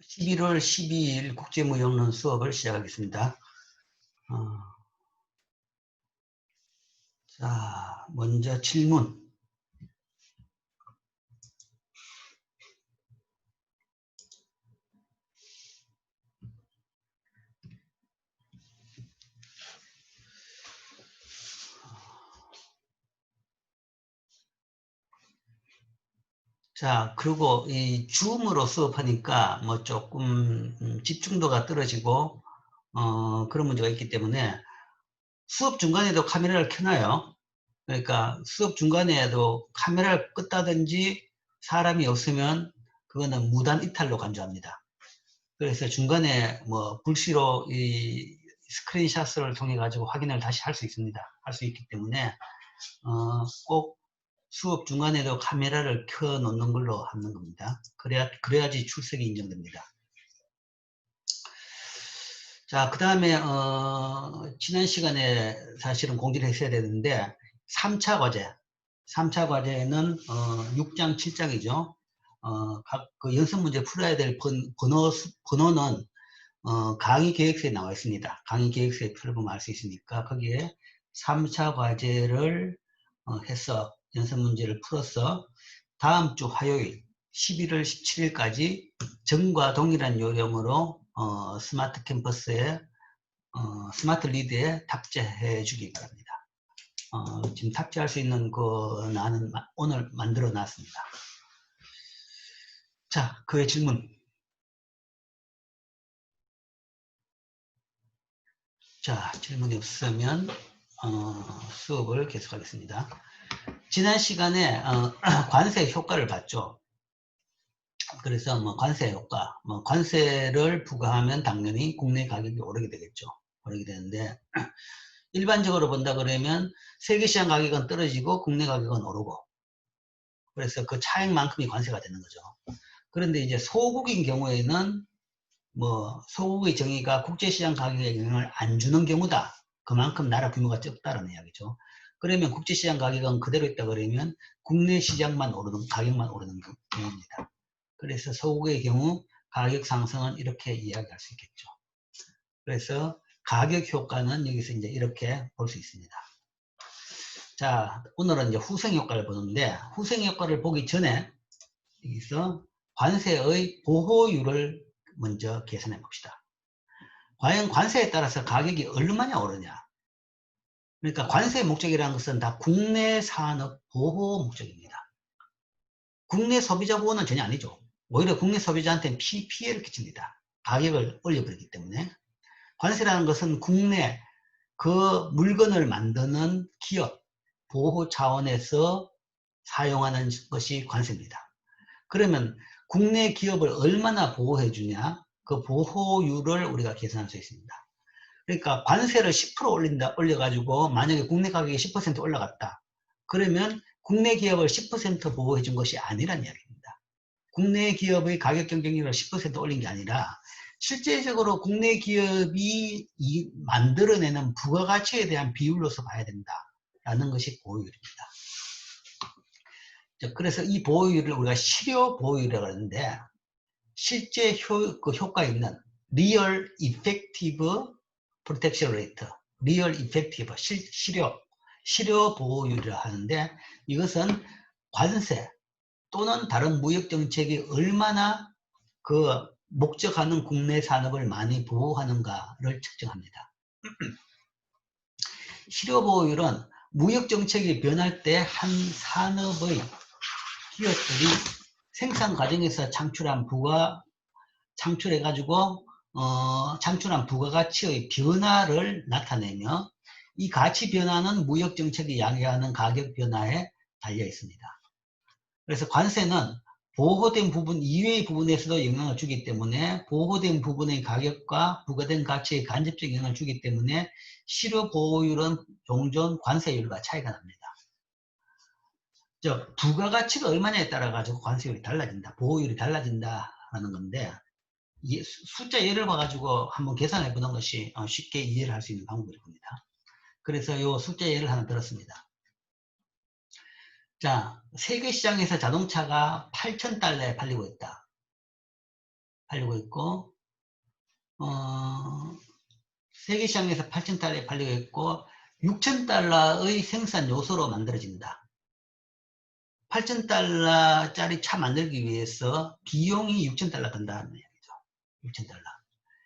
11월 12일 국제무역론 수업을 시작하겠습니다. 자, 먼저 질문. 자, 그리고 이 줌으로 수업하니까 뭐 조금 집중도가 떨어지고 그런 문제가 있기 때문에 수업 중간에도 카메라를 켜놔요. 그러니까 수업 중간에도 카메라를 껐다든지 사람이 없으면 그거는 무단 이탈로 간주합니다. 그래서 중간에 뭐 불시로 이 스크린샷을 통해 가지고 확인을 다시 할 수 있습니다. 할 수 있기 때문에 꼭 수업 중간에도 카메라를 켜 놓는 걸로 하는 겁니다. 그래야지 출석이 인정됩니다. 자, 그 다음에 지난 시간에 사실은 공지를 했어야 되는데 3차 과제 3차 과제는 6장 7장이죠. 각 그 연습 문제 풀어야 될 번호는 강의 계획서에 나와 있습니다. 강의 계획서에 풀어보면 알 수 있으니까 거기에 3차 과제를 해서 연습 문제를 풀어서 다음 주 화요일 11월 17일까지 전과 동일한 요령으로 스마트 캠퍼스에 스마트 리드에 탑재해 주기 바랍니다. 지금 탑재할 수 있는 거 나는 오늘 만들어 놨습니다. 자, 그의 질문. 자, 질문이 없으면 수업을 계속하겠습니다. 지난 시간에 관세 효과를 봤죠. 그래서 뭐 관세 효과, 뭐 관세를 부과하면 당연히 국내 가격이 오르게 되겠죠. 오르게 되는데 일반적으로 본다 그러면 세계 시장 가격은 떨어지고 국내 가격은 오르고, 그래서 그 차액만큼이 관세가 되는 거죠. 그런데 이제 소국인 경우에는 뭐 소국의 정의가 국제시장 가격에 영향을 안 주는 경우다. 그만큼 나라 규모가 적다라는 이야기죠. 그러면 국제시장 가격은 그대로 있다 그러면 국내 시장만 오르는, 가격만 오르는 경우입니다. 그래서 소국의 경우 가격 상승은 이렇게 이야기할 수 있겠죠. 그래서 가격 효과는 여기서 이제 이렇게 볼 수 있습니다. 자, 오늘은 이제 후생 효과를 보는데, 후생 효과를 보기 전에 여기서 관세의 보호율을 먼저 계산해 봅시다. 과연 관세에 따라서 가격이 얼마나 오르냐. 그러니까 관세의 목적이라는 것은 다 국내 산업 보호 목적입니다. 국내 소비자 보호는 전혀 아니죠. 오히려 국내 소비자한테는 피해를 끼칩니다. 가격을 올려버리기 때문에. 관세라는 것은 국내 그 물건을 만드는 기업 보호 차원에서 사용하는 것이 관세입니다. 그러면 국내 기업을 얼마나 보호해 주냐, 그 보호율을 우리가 계산할 수 있습니다. 그러니까 관세를 10% 올려가지고 만약에 국내 가격이 10% 올라갔다. 그러면 국내 기업을 10% 보호해 준 것이 아니란 이야기입니다. 국내 기업의 가격 경쟁력을 10% 올린 게 아니라 실제적으로 국내 기업이 만들어내는 부가가치에 대한 비율로서 봐야 된다라는 것이 보호율입니다. 그래서 이 보호율을 우리가 실효 보호율이라고 하는데, 실제 효과 있는 Real Effective Protection Rate, Real Effective, 실효 보호율이라 하는데, 이것은 관세 또는 다른 무역 정책이 얼마나 그 목적하는 국내 산업을 많이 보호하는가를 측정합니다. 실효 보호율은 무역 정책이 변할 때 한 산업의 기업들이 생산 과정에서 창출해가지고 창출한 부가가치의 변화를 나타내며, 이 가치 변화는 무역 정책이 야기하는 가격 변화에 달려 있습니다. 그래서 관세는 보호된 부분 이외의 부분에서도 영향을 주기 때문에 보호된 부분의 가격과 부과된 가치에 간접적 영향을 주기 때문에 실효 보호율은 종전 관세율과 차이가 납니다. 부가가치가 얼마냐에 따라 가지고 관세율이 달라진다, 보호율이 달라진다라는 건데, 숫자 예를 봐가지고 한번 계산해 보는 것이 쉽게 이해를 할 수 있는 방법일 겁니다. 그래서 이 숫자 예를 하나 들었습니다. 자, 세계 시장에서 자동차가 8,000달러에 팔리고 있다. 팔리고 있고, 세계 시장에서 8,000달러에 팔리고 있고, 6,000달러의 생산 요소로 만들어진다. 8,000달러짜리 차 만들기 위해서 비용이 6,000달러 든다는 얘기죠. 6,000달러.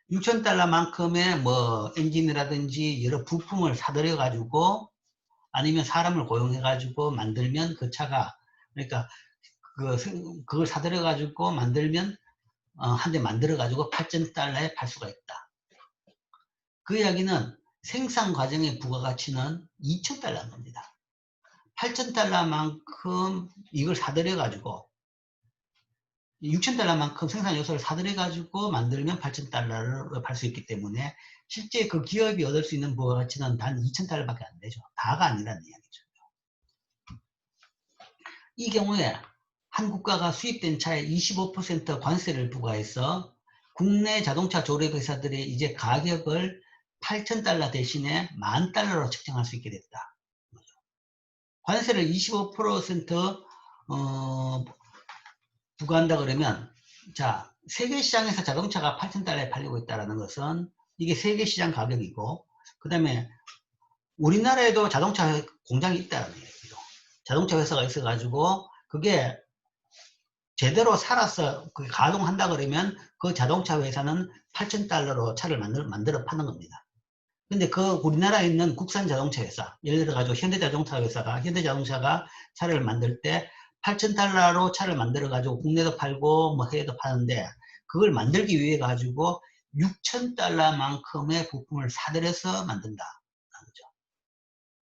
6,000달러만큼의 뭐 엔진이라든지 여러 부품을 사들여 가지고 아니면 사람을 고용해 가지고 만들면 그 차가, 그러니까 그걸 사들여 가지고 만들면 한 대 만들어 가지고 8,000달러에 팔 수가 있다. 그 이야기는 생산 과정의 부가가치는 2,000달러인 겁니다. 8,000달러만큼 이걸 사들여 가지고 6,000달러만큼 생산 요소를 사들여 가지고 만들면 8,000달러를 팔 수 있기 때문에 실제 그 기업이 얻을 수 있는 부가가치는 단 2,000달러밖에 안 되죠. 다가 아니라는 이야기죠. 이 경우에 한 국가가 수입된 차에 25% 관세를 부과해서 국내 자동차 조립회사들이 이제 가격을 8,000달러 대신에 10,000달러로 책정할 수 있게 됐다. 관세를 25% 부과한다 그러면, 자, 세계 시장에서 자동차가 8,000달러에 팔리고 있다는 것은 이게 세계 시장 가격이고, 그 다음에 우리나라에도 자동차 공장이 있다는 얘기죠. 자동차 회사가 있어가지고 그게 제대로 살아서 가동한다 그러면 그 자동차 회사는 8,000달러로 차를 만들어 파는 겁니다. 근데 그 우리나라에 있는 국산 자동차 회사, 예를 들어 가지고 현대자동차가 차를 만들 때 8,000달러로 차를 만들어 가지고 국내도 팔고 뭐 해외도 파는데, 그걸 만들기 위해 가지고 6,000달러만큼의 부품을 사들여서 만든다.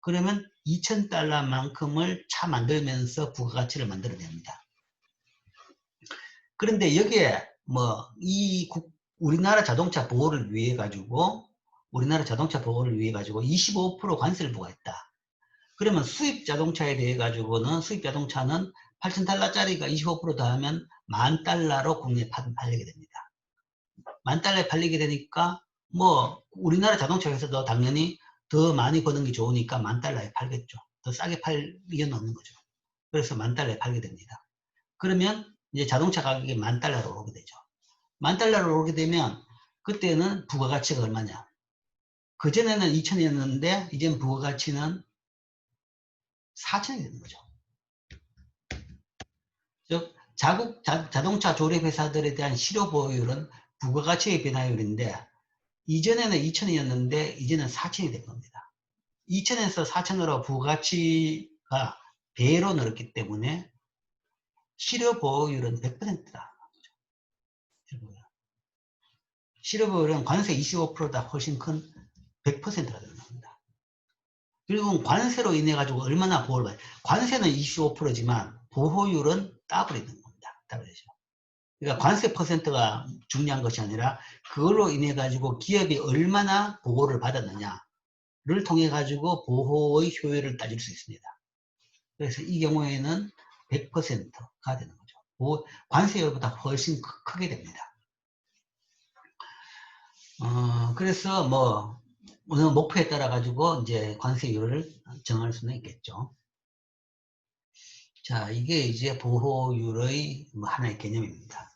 그러면 2,000달러만큼을 차 만들면서 부가가치를 만들어냅니다. 그런데 여기에 우리나라 자동차 보호를 위해 가지고 25% 관세를 부과했다. 그러면 수입 자동차에 대해 가지고는, 수입 자동차는 8,000달러짜리가 25% 더하면 10,000달러로 국내에 팔리게 됩니다. 10,000달러에 팔리게 되니까 우리나라 자동차 회사도 당연히 더 많이 버는 게 좋으니까 10,000달러에 팔겠죠. 더 싸게 팔 이유는 없는 거죠. 그래서 10,000달러에 팔게 됩니다. 그러면 이제 자동차 가격이 10,000달러로 오르게 되죠. 10,000달러로 오르게 되면 그때는 부가가치가 얼마냐? 그전에는 2,000이었는데 이제는 부가가치는 4,000이 되는 거죠. 즉 자동차 조립회사들에 대한 실효보유율은 부가가치의 변화율인데, 이전에는 2,000이었는데 이제는 4,000이 된 겁니다. 2,000에서 4,000으로 부가가치가 배로 늘었기 때문에 실효보유율은 100%다. 실효보유율은 관세 25%다 훨씬 큰 100%가 되는 겁니다. 그리고 관세로 인해 가지고 얼마나 보호를 받아요. 관세는 25%지만 보호율은 더블이 되는 겁니다. 더블이죠. 그러니까 관세 퍼센트가 중요한 것이 아니라 그걸로 인해 가지고 기업이 얼마나 보호를 받았느냐를 통해 가지고 보호의 효율을 따질 수 있습니다. 그래서 이 경우에는 100%가 되는 거죠. 관세율보다 훨씬 크게 됩니다. 그래서 어느 목표에 따라 가지고 이제 관세율을 정할 수는 있겠죠. 자, 이게 이제 보호율의 하나의 개념입니다.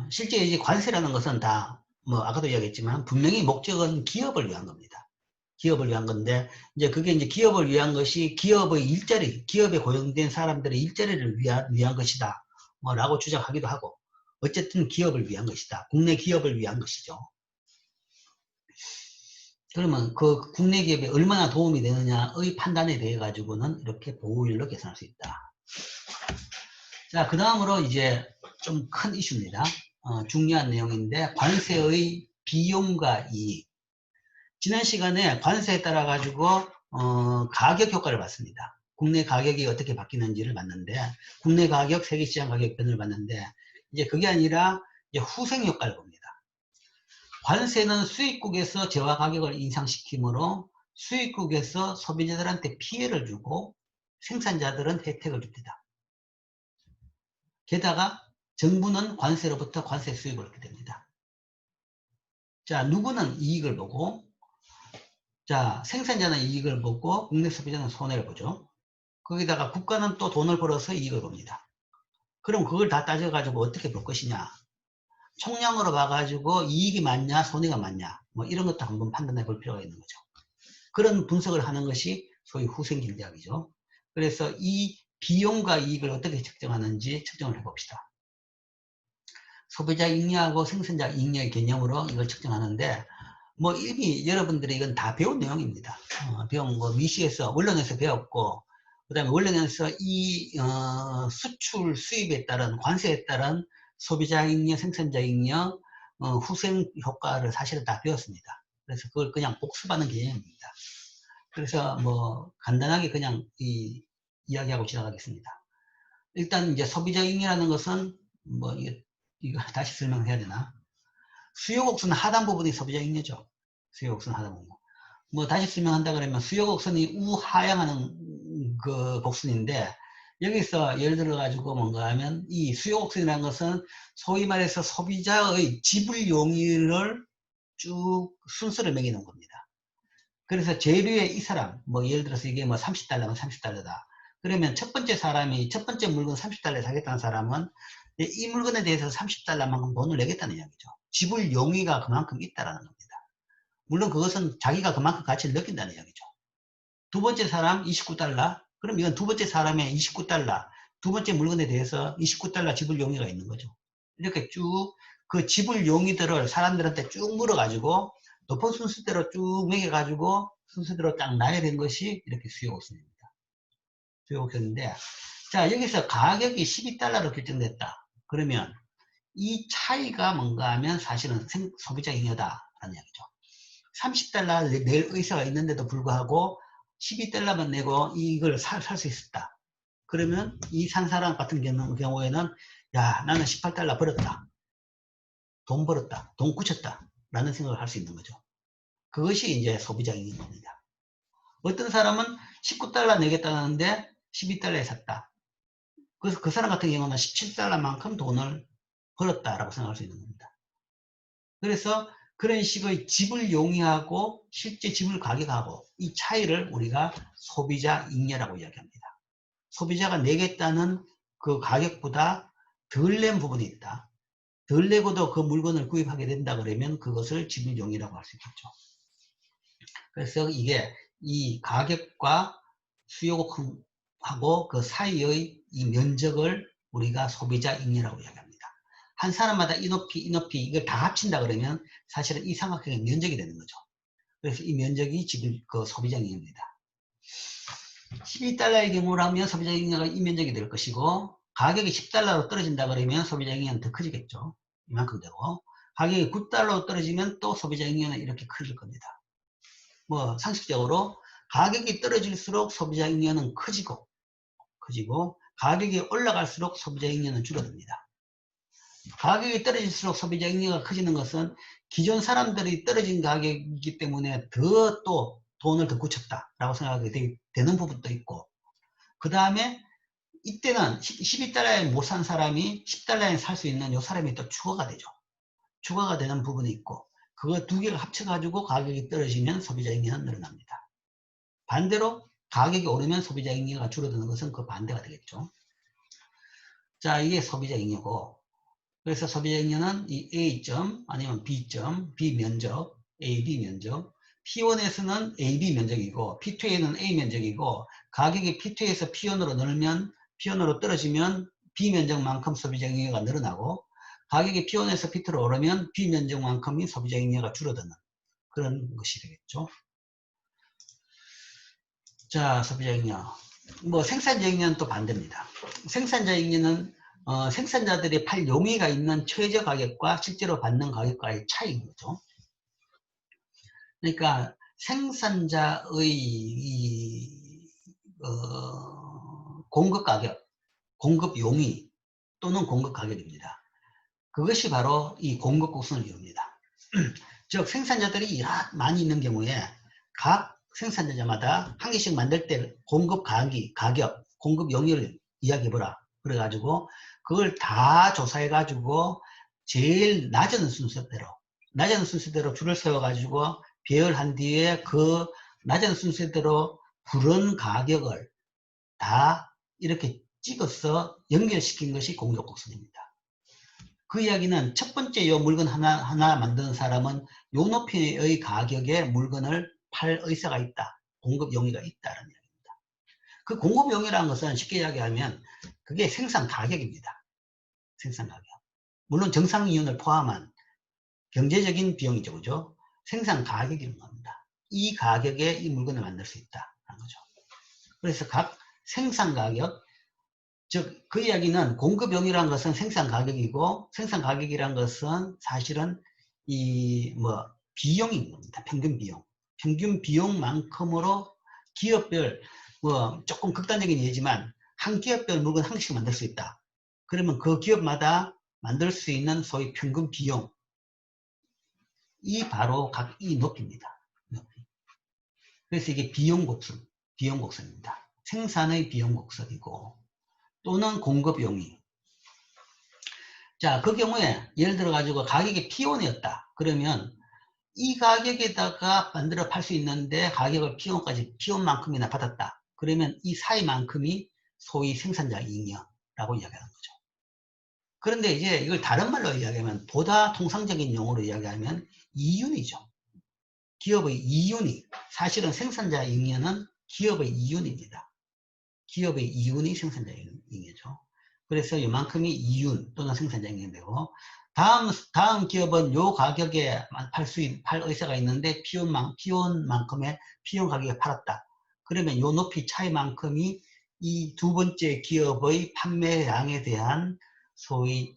실제 이제 관세라는 것은 다 아까도 이야기했지만 분명히 목적은 기업을 위한 겁니다. 기업을 위한 건데, 이제 그게 이제 기업을 위한 것이 기업의 일자리, 기업에 고용된 사람들의 일자리를 위한 것이다. 라고 주장하기도 하고, 어쨌든 기업을 위한 것이다. 국내 기업을 위한 것이죠. 그러면 그 국내 기업에 얼마나 도움이 되느냐의 판단에 대해 가지고는 이렇게 보호율로 계산할 수 있다. 자, 그 다음으로 이제 좀 큰 이슈입니다. 중요한 내용인데, 관세의 비용과 이익. 지난 시간에 관세에 따라 가지고 가격 효과를 봤습니다. 국내 가격이 어떻게 바뀌는지를 봤는데, 국내 가격, 세계 시장 가격 변을 봤는데, 이제 그게 아니라 이제 후생 효과를 봅니다. 관세는 수입국에서 재화 가격을 인상시키므로 수입국에서 소비자들한테 피해를 주고 생산자들은 혜택을 줍니다. 게다가 정부는 관세로부터 관세 수입을 얻게 됩니다. 자, 누구는 이익을 보고, 자, 생산자는 이익을 보고 국내 소비자는 손해를 보죠. 거기다가 국가는 또 돈을 벌어서 이익을 봅니다. 그럼 그걸 다 따져가지고 어떻게 볼 것이냐. 총량으로 봐가지고 이익이 많냐, 손해가 많냐, 뭐 이런 것도 한번 판단해 볼 필요가 있는 거죠. 그런 분석을 하는 것이 소위 후생경제학이죠. 그래서 이 비용과 이익을 어떻게 측정하는지 측정을 해봅시다. 소비자 잉여하고 생산자 잉여의 개념으로 이걸 측정하는데, 뭐 이미 여러분들이 이건 다 배운 내용입니다. 배운 거 미시에서 원론에서 배웠고, 그 다음에 원론에서 이 수출 수입에 따른 관세에 따른 소비자 잉여, 생산자 잉여, 후생 효과를 사실은 다 배웠습니다. 그래서 그걸 그냥 복습하는 개념입니다. 그래서 뭐 간단하게 그냥 이야기하고 지나가겠습니다. 일단 이제 소비자 잉여라는 것은 뭐 이거 다시 설명해야 되나? 수요 곡선은 하단 부분이 소비자 잉여죠. 수요 곡선 하단 부분. 뭐 다시 설명한다 그러면 수요 곡선이 우하향하는 그 곡선인데, 여기서 예를 들어 가지고 뭔가 하면 이 수요 곡선이라는 것은 소위 말해서 소비자의 지불 용의를 쭉 순서를 매기는 겁니다. 그래서 재료의 이 사람, 뭐 예를 들어서 이게 뭐 30달러면 30달러다. 그러면 첫 번째 사람이 첫 번째 물건 30달러에 사겠다는 사람은 이 물건에 대해서 30달러만큼 돈을 내겠다는 이야기죠. 지불 용의가 그만큼 있다라는 겁니다. 물론 그것은 자기가 그만큼 가치를 느낀다는 이야기죠. 두 번째 사람 29달러. 그럼 이건 두 번째 사람의 29달러. 두 번째 물건에 대해서 29달러 지불 용의가 있는 거죠. 이렇게 쭉 그 지불 용의들을 사람들한테 쭉 물어가지고 높은 순서대로 쭉 매겨가지고 순서대로 딱 나열된 것이 이렇게 수요 곡선입니다. 수요 곡선인데, 자, 여기서 가격이 12달러로 결정됐다. 그러면 이 차이가 뭔가 하면 사실은 소비자 잉여다라는 이야기죠. 30달러 낼 의사가 있는데도 불구하고 12달러만 내고 이걸 살 수 있었다. 그러면 이 산 사람 같은 경우에는 야, 나는 18달러 벌었다. 돈 벌었다. 돈 굳혔다. 라는 생각을 할 수 있는 거죠. 그것이 이제 소비자 잉여인 겁니다. 어떤 사람은 19달러 내겠다는데 12달러에 샀다. 그래서 그 사람 같은 경우는 17달러만큼 돈을 벌었다라고 생각할 수 있는 겁니다. 그래서 그런 식의 지불 용의하고 실제 지불 가격하고 이 차이를 우리가 소비자 잉여라고 이야기합니다. 소비자가 내겠다는 그 가격보다 덜 낸 부분이 있다. 덜 내고도 그 물건을 구입하게 된다 그러면 그것을 지불 용의라고 할 수 있겠죠. 그래서 이게 이 가격과 수요하고 그 사이의 이 면적을 우리가 소비자 잉여라고 이야기합니다. 한 사람마다 이 높이 이걸 다 합친다 그러면 사실은 이 삼각형의 면적이 되는 거죠. 그래서 이 면적이 지금 그 소비자 잉여입니다. 12달러의 경우라면 소비자 잉여가 이 면적이 될 것이고, 가격이 10달러로 떨어진다 그러면 소비자 잉여는 더 커지겠죠. 이만큼 되고, 가격이 9달러로 떨어지면 또 소비자 잉여는 이렇게 커질 겁니다. 뭐 상식적으로 가격이 떨어질수록 소비자 잉여는 커지고 가격이 올라갈수록 소비자 잉여는 줄어듭니다. 가격이 떨어질수록 소비자 잉여가 커지는 것은 기존 사람들이 떨어진 가격이기 때문에 더 또 돈을 더 굳혔다라고 생각이 되는 부분도 있고, 그 다음에 이때는 12달러에 못 산 사람이 10달러에 살 수 있는 이 사람이 또 추가가 되죠. 추가가 되는 부분이 있고, 그거 두 개가 합쳐가지고 가격이 떨어지면 소비자 잉여는 늘어납니다. 반대로 가격이 오르면 소비자 잉여가 줄어드는 것은 그 반대가 되겠죠. 자, 이게 소비자 잉여고, 그래서 소비자 잉여는 이 A점 아니면 B점, B 면적, A, B 면적, P1에서는 A, B 면적이고 P2에는 A 면적이고, 가격이 P2에서 P1으로 늘면 P1으로 떨어지면 B 면적만큼 소비자 잉여가 늘어나고, 가격이 P1에서 P2로 오르면 B 면적만큼이 소비자 잉여가 줄어드는 그런 것이 되겠죠. 자, 소비자 잉여. 뭐 생산자 잉여는 또 반대입니다. 생산자 잉여는 생산자들이 팔 용의가 있는 최저 가격과 실제로 받는 가격과의 차이인 거죠. 그러니까 생산자의 공급 가격, 공급 용의 또는 공급 가격입니다. 그것이 바로 이 공급 곡선을 이룹니다. 즉 생산자들이 많이 있는 경우에 각 생산자마다 한 개씩 만들 때 공급 가격, 공급 용의를 이야기해보라. 그래가지고 그걸 다 조사해가지고 제일 낮은 순서대로 줄을 세워가지고 배열한 뒤에 그 낮은 순서대로 부른 가격을 다 이렇게 찍어서 연결시킨 것이 공급 곡선입니다. 그 이야기는 첫 번째 요 물건 하나 만드는 사람은 요 높이의 가격에 물건을 팔 의사가 있다. 공급 용의가 있다는 이야기입니다. 그 공급 용의라는 것은 쉽게 이야기하면 그게 생산 가격입니다. 생산 가격. 물론 정상 이윤을 포함한 경제적인 비용이죠. 그죠? 생산 가격이라는 겁니다. 이 가격에 이 물건을 만들 수 있다는 거죠. 그래서 각 생산 가격, 즉 그 이야기는 공급용이라는 것은 생산 가격이고, 생산 가격이라는 것은 사실은 이 뭐 비용인 겁니다. 평균 비용. 평균 비용만큼으로 기업별 뭐 조금 극단적인 예지만 한 기업별 물건 한 개씩 만들 수 있다. 그러면 그 기업마다 만들 수 있는 소위 평균 비용, 이 바로 각 이 높이입니다. 그래서 이게 비용 곡선입니다. 생산의 비용 곡선이고, 또는 공급 용의. 자, 그 경우에 예를 들어 가지고 가격이 P1이었다. 그러면 이 가격에다가 만들어 팔 수 있는데 가격을 P1만큼이나 받았다. 그러면 이 사이만큼이 소위 생산자 잉여라고 이야기하는 거죠. 그런데 이제 이걸 다른 말로 이야기하면, 보다 통상적인 용어로 이야기하면 이윤이죠. 기업의 이윤이, 사실은 생산자 잉여는 기업의 이윤입니다. 기업의 이윤이 생산자 잉여죠. 그래서 이만큼이 이윤 또는 생산자 잉여되고, 다음 기업은 요 가격에 팔 의사가 있는데 P1만큼의 P1 가격에 팔았다. 그러면 요 높이 차이만큼이 이 두 번째 기업의 판매량에 대한 소위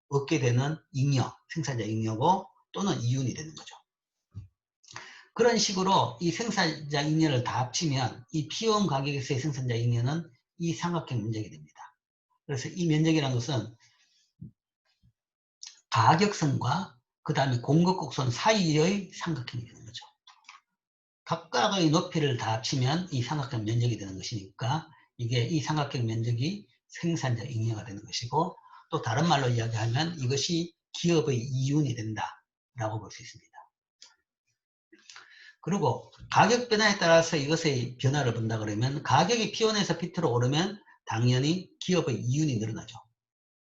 얻게 되는 잉여, 생산자 잉여고, 또는 이윤이 되는 거죠. 그런 식으로 이 생산자 잉여를 다 합치면 이 P1 가격에서의 생산자 잉여는 이 삼각형 면적이 됩니다. 그래서 이 면적이라는 것은 가격선과 그 다음에 공급곡선 사이의 삼각형이 되는 거죠. 각각의 높이를 다 합치면 이 삼각형 면적이 되는 것이니까, 이게 이 삼각형 면적이 생산자 잉여가 되는 것이고, 또 다른 말로 이야기하면 이것이 기업의 이윤이 된다라고 볼 수 있습니다. 그리고 가격 변화에 따라서 이것의 변화를 본다 그러면, 가격이 P1에서 P2로 오르면 당연히 기업의 이윤이 늘어나죠.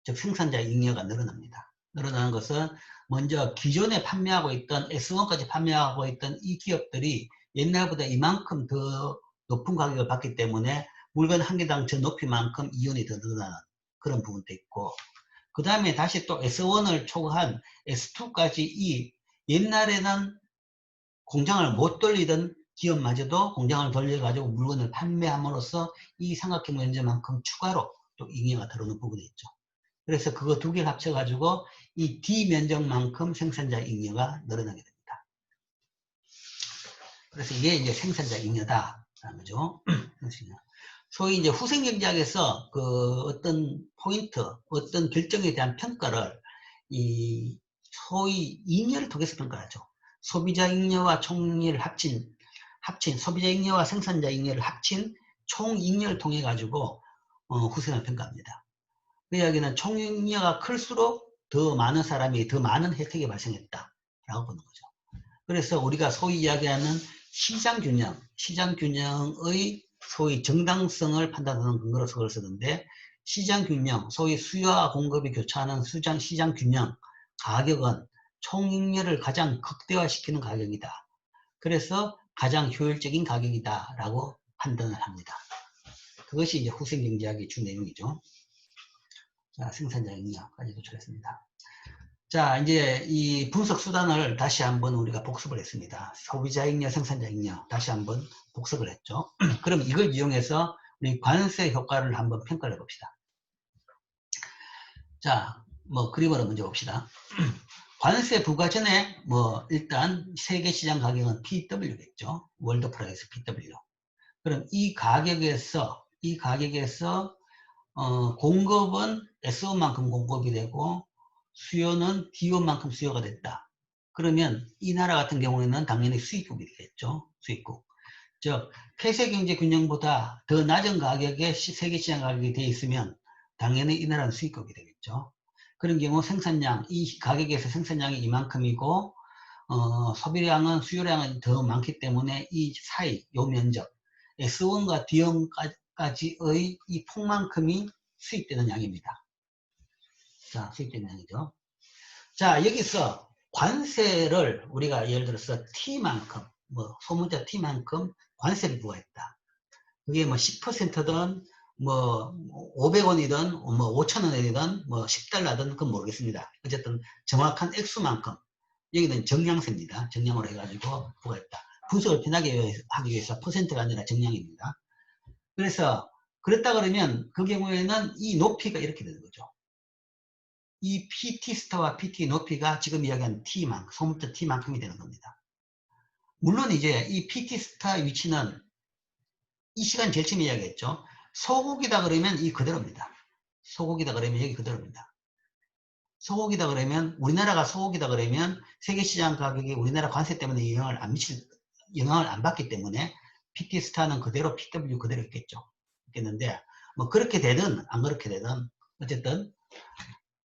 즉 생산자 잉여가 늘어납니다. 늘어나는 것은 먼저 기존에 판매하고 있던 S1까지 판매하고 있던 이 기업들이 옛날보다 이만큼 더 높은 가격을 받기 때문에 물건 한 개당 저 높이만큼 이윤이 더 늘어나는 그런 부분도 있고, 그 다음에 다시 또 S1을 초과한 S2까지 이 옛날에는 공장을 못 돌리던 기업마저도 공장을 돌려가지고 물건을 판매함으로써 이 삼각형 면적만큼 추가로 또 잉여가 들어오는 부분이 있죠. 그래서 그거 두 개를 합쳐가지고 이 D 면적만큼 생산자 잉여가 늘어나게 됩니다. 그래서 이게 이제 생산자 잉여다라는 거죠. 소위 이제 후생경제학에서 그 어떤 포인트, 어떤 결정에 대한 평가를 이 소위 잉여를 통해서 평가하죠. 소비자 잉여와 총잉여를 합친 소비자 잉여와 생산자 잉여를 합친 총 잉여를 통해 가지고 후생을 평가합니다. 그 이야기는 총 잉여가 클수록 더 많은 사람이 더 많은 혜택이 발생했다라고 보는 거죠. 그래서 우리가 소위 이야기하는 시장균형의 소위 정당성을 판단하는 근거로 그걸 쓰는데, 시장균형, 소위 수요와 공급이 교차하는 시장균형 가격은 총잉여를 가장 극대화시키는 가격이다. 그래서 가장 효율적인 가격이다 라고 판단을 합니다. 그것이 이제 후생경제학의 주 내용이죠. 자, 생산자 잉여까지 도출했습니다. 자, 이제 이 분석 수단을 다시 한번 우리가 복습을 했습니다. 소비자 잉여, 생산자 잉여 다시 한번 복습을 했죠. 그럼 이걸 이용해서 우리 관세 효과를 한번 평가를 해봅시다. 자, 뭐 그림으로 먼저 봅시다. 관세 부과 전에 뭐 일단 세계 시장 가격은 PW겠죠. 월드 프라이스 PW. 그럼 이 가격에서 공급은 S1만큼 공급이 되고 수요는 D1만큼 수요가 됐다. 그러면 이 나라 같은 경우에는 당연히 수입국이 되겠죠. 수입국. 즉 폐쇄경제균형보다 더 낮은 가격에 세계시장 가격이 되어 있으면 당연히 이 나라는 수입국이 되겠죠. 그런 경우 생산량, 이 가격에서 생산량이 이만큼이고 수요량은 더 많기 때문에 이 사이, 요 면적 S1과 D1까지 까지의 이 폭만큼이 수입되는 양입니다. 자, 수입되는 양이죠. 자, 여기서 관세를 우리가 예를 들어서 T만큼, 뭐, 소문자 T만큼 관세를 부과했다. 그게 뭐 10%든 뭐 500원이든 뭐 5,000원이든 뭐 10달러든 그건 모르겠습니다. 어쨌든 정확한 액수만큼 여기는 정량세입니다. 정량으로 해가지고 부과했다. 분석을 편하게 하기 위해서 퍼센트가 아니라 정량입니다. 그래서 그랬다 그러면 그 경우에는 이 높이가 이렇게 되는 거죠. 이 PT 스타와 PT 높이가 지금 이야기한 T만큼, 소문자 T만큼이 되는 겁니다. 물론 이제 이 PT 스타 위치는 이 시간 제일 처음 이야기했죠. 소국이다 그러면 이 그대로입니다. 소국이다 그러면 여기 그대로입니다. 소국이다 그러면 우리나라가 소국이다 그러면 세계시장 가격이 우리나라 관세 때문에 영향을 안 받기 때문에 PT 스타는 그대로 PW 그대로 있겠는데 뭐 그렇게 되든 안 그렇게 되든 어쨌든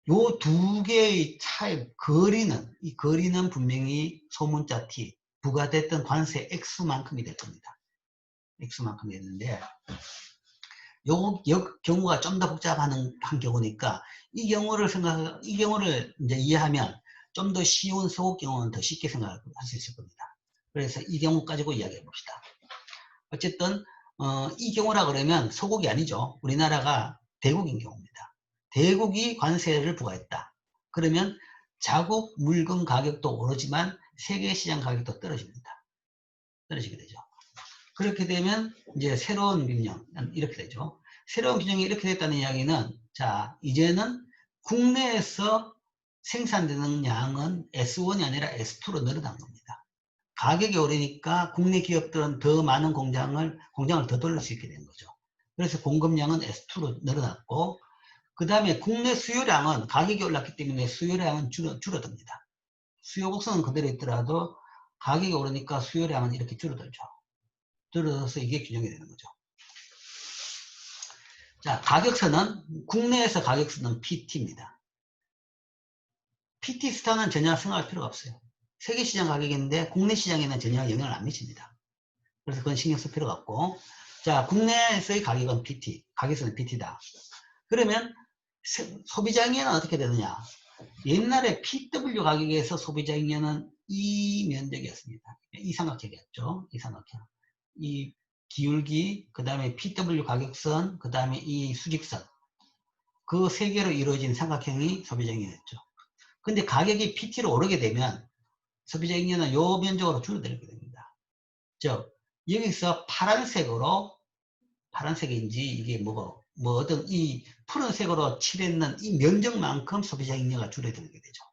요 두 개의 차이 이 거리는 분명히 소문자 T 부과됐던 관세 X만큼이 될 겁니다. X만큼이 됐는데 요 경우가 좀 더 복잡한 경우니까 이 경우를 이제 이해하면 좀 더 쉬운 소국 경우는 더 쉽게 생각할 수 있을 겁니다. 그래서 이 경우 가지고 이야기해 봅시다. 어쨌든 이 경우라 그러면 소국이 아니죠. 우리나라가 대국인 경우입니다. 대국이 관세를 부과했다. 그러면 자국 물건 가격도 오르지만 세계시장 가격도 떨어집니다. 떨어지게 되죠. 그렇게 되면 이제 새로운 균형 이렇게 되죠. 새로운 균형이 이렇게 됐다는 이야기는 자 이제는 국내에서 생산되는 양은 S1이 아니라 S2로 늘어난 겁니다. 가격이 오르니까 국내 기업들은 더 많은 공장을 더 돌릴 수 있게 된 거죠. 그래서 공급량은 S2로 늘어났고 그 다음에 국내 수요량은 가격이 올랐기 때문에 수요량은 줄어듭니다. 수요 곡선은 그대로 있더라도 가격이 오르니까 수요량은 이렇게 줄어들죠. 줄어들어서 이게 균형이 되는 거죠. 자, 가격선은 국내에서 가격선은 PT입니다. PT 스타는 전혀 생각할 필요가 없어요. 세계시장 가격인데 국내 시장에는 전혀 영향을 안 미칩니다. 그래서 그건 신경 쓸 필요가 없고 자, 국내에서의 가격은 PT, 가격선은 PT다. 그러면 소비자 ing여는 어떻게 되느냐? 옛날에 PW 가격에서 소비자 ing여는 이 면적이었습니다. 이 삼각형이었죠. 이 삼각형. 이 기울기, 그 다음에 PW 가격선, 그 다음에 이 수직선. 그 세 개로 이루어진 삼각형이 소비자 ing여였죠. 근데 가격이 PT로 오르게 되면 소비자 ing여는 요 면적으로 줄어들게 됩니다. 즉, 여기서 파란색인지 이게 뭐 어떤 이 푸른색으로 칠했는 이 면적만큼 소비자 ing여가 줄어들게 되죠.